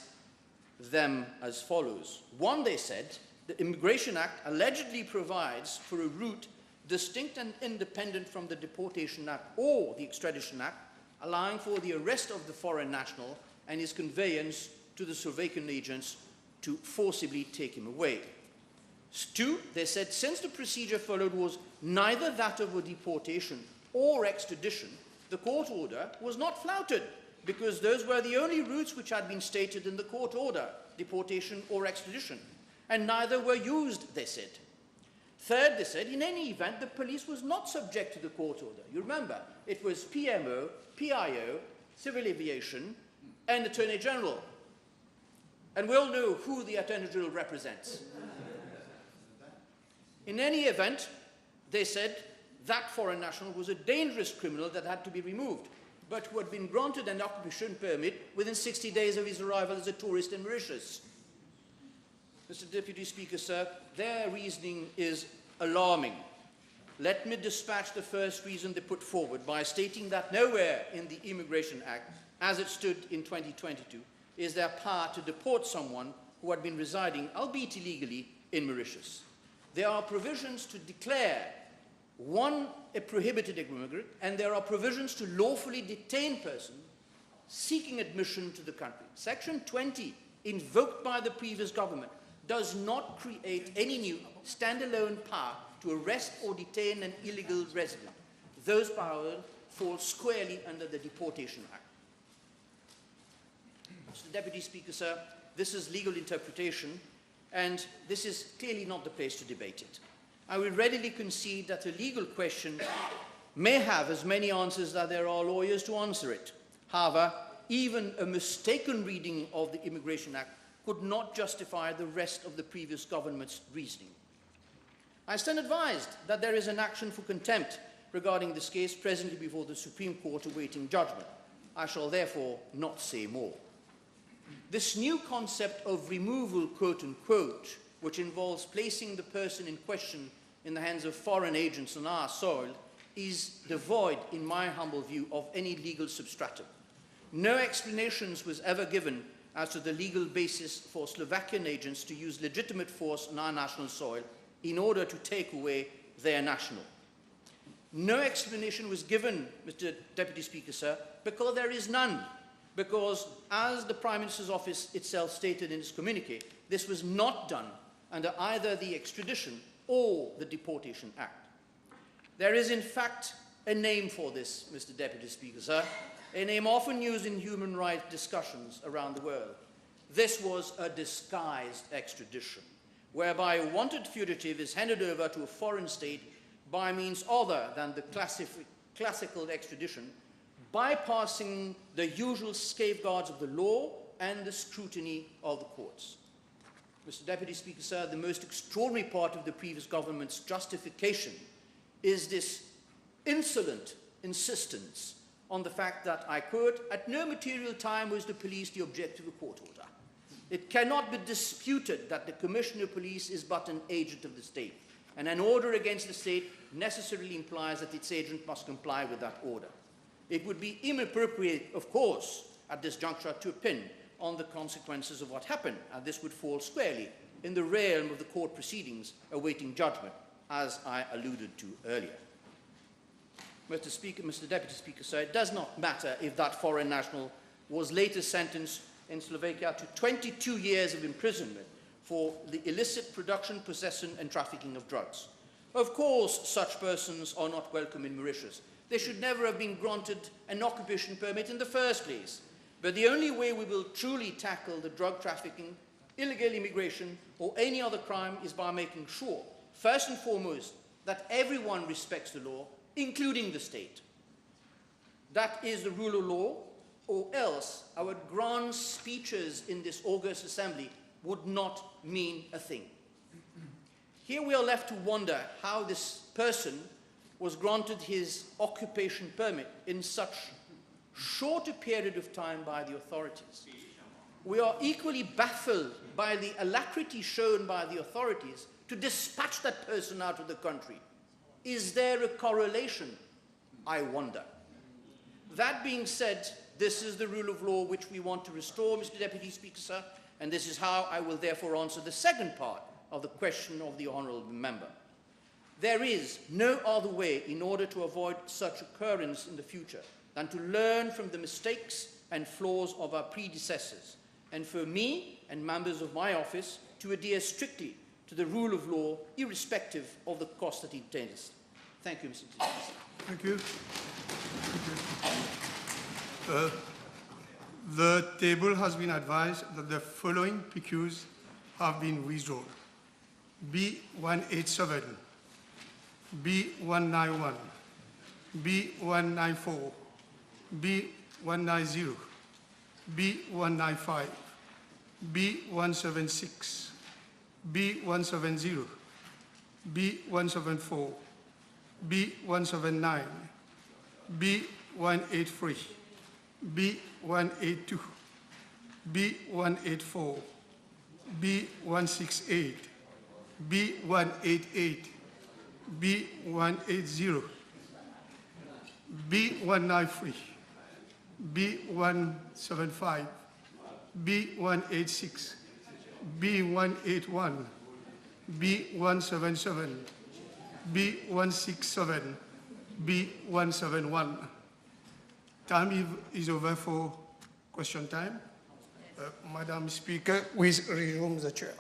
them as follows. One, they said, the Immigration Act allegedly provides for a route distinct and independent from the Deportation Act or the Extradition Act, allowing for the arrest of the foreign national and his conveyance to the Slovakian agents to forcibly take him away. Two, they said, since the procedure followed was neither that of a deportation or extradition, the court order was not flouted because those were the only routes which had been stated in the court order, deportation or extradition, and neither were used, they said. Third, they said, in any event, the police was not subject to the court order. You remember, it was PMO, PIO, Civil Aviation, and Attorney General. And we all know who the Attorney General represents. In any event, they said that foreign national was a dangerous criminal that had to be removed, but who had been granted an occupation permit within 60 days of his arrival as a tourist in Mauritius. Mr. Deputy Speaker, sir, their reasoning is alarming. Let me dispatch the first reason they put forward by stating that nowhere in the Immigration Act, as it stood in 2022, is there power to deport someone who had been residing, albeit illegally, in Mauritius. There are provisions to declare one a prohibited immigrant, and there are provisions to lawfully detain persons seeking admission to the country. Section 20, invoked by the previous government, does not create any new standalone power to arrest or detain an illegal resident. Those powers fall squarely under the Deportation Act. Mr. Deputy Speaker, sir, this is legal interpretation, and this is clearly not the place to debate it. I will readily concede that a legal question may have as many answers as there are lawyers to answer it. However, even a mistaken reading of the Immigration Act could not justify the rest of the previous government's reasoning. I stand advised that there is an action for contempt regarding this case presently before the Supreme Court awaiting judgment. I shall therefore not say more. This new concept of removal, quote unquote, which involves placing the person in question in the hands of foreign agents on our soil, is devoid, in my humble view, of any legal substratum. No explanations was ever given as to the legal basis for Slovakian agents to use legitimate force on our national soil in order to take away their national. No explanation was given, Mr. Deputy Speaker, sir, because there is none. Because, as the Prime Minister's office itself stated in its communique, this was not done under either the Extradition or the Deportation Act. There is, in fact, a name for this, Mr. Deputy Speaker, sir, a name often used in human rights discussions around the world. This was a disguised extradition, whereby a wanted fugitive is handed over to a foreign state by means other than the classical extradition, bypassing the usual safeguards of the law and the scrutiny of the courts. Mr. Deputy Speaker, sir, the most extraordinary part of the previous government's justification is this insolent insistence on the fact that, I quote, at no material time was the police the object of a court order. It cannot be disputed that the Commissioner of Police is but an agent of the state, and an order against the state necessarily implies that its agent must comply with that order. It would be inappropriate, of course, at this juncture to opine on the consequences of what happened, and this would fall squarely in the realm of the court proceedings awaiting judgment, as I alluded to earlier. Mr. Deputy Speaker, sir, it does not matter if that foreign national was later sentenced in Slovakia to 22 years of imprisonment for the illicit production, possession, and trafficking of drugs. Of course, such persons are not welcome in Mauritius. They should never have been granted an occupation permit in the first place. But the only way we will truly tackle the drug trafficking, illegal immigration, or any other crime is by making sure, first and foremost, that everyone respects the law, including the state. That is the rule of law, or else our grand speeches in this august assembly would not mean a thing. Here we are left to wonder how this person was granted his occupation permit in such short a period of time by the authorities. We are equally baffled by the alacrity shown by the authorities to dispatch that person out of the country. Is there a correlation? I wonder. That being said, this is the rule of law which we want to restore, Mr. Deputy Speaker, sir, and this is how I will therefore answer the second part of the question of the honourable member. There is no other way in order to avoid such occurrence in the future than to learn from the mistakes and flaws of our predecessors, and for me and members of my office to adhere strictly to the rule of law, irrespective of the cost that it entails. Thank you, Mr. Speaker. Thank you. The table has been advised that the following PQs have been withdrawn. B187, B191, B194, B190, B195, B176, B170, B174, B179, B183, B182, B184, B168, B188, B180, B193, B175, B186, B181, B177, B167, B171. Time is over for question time. Madam Speaker, we resume the chair.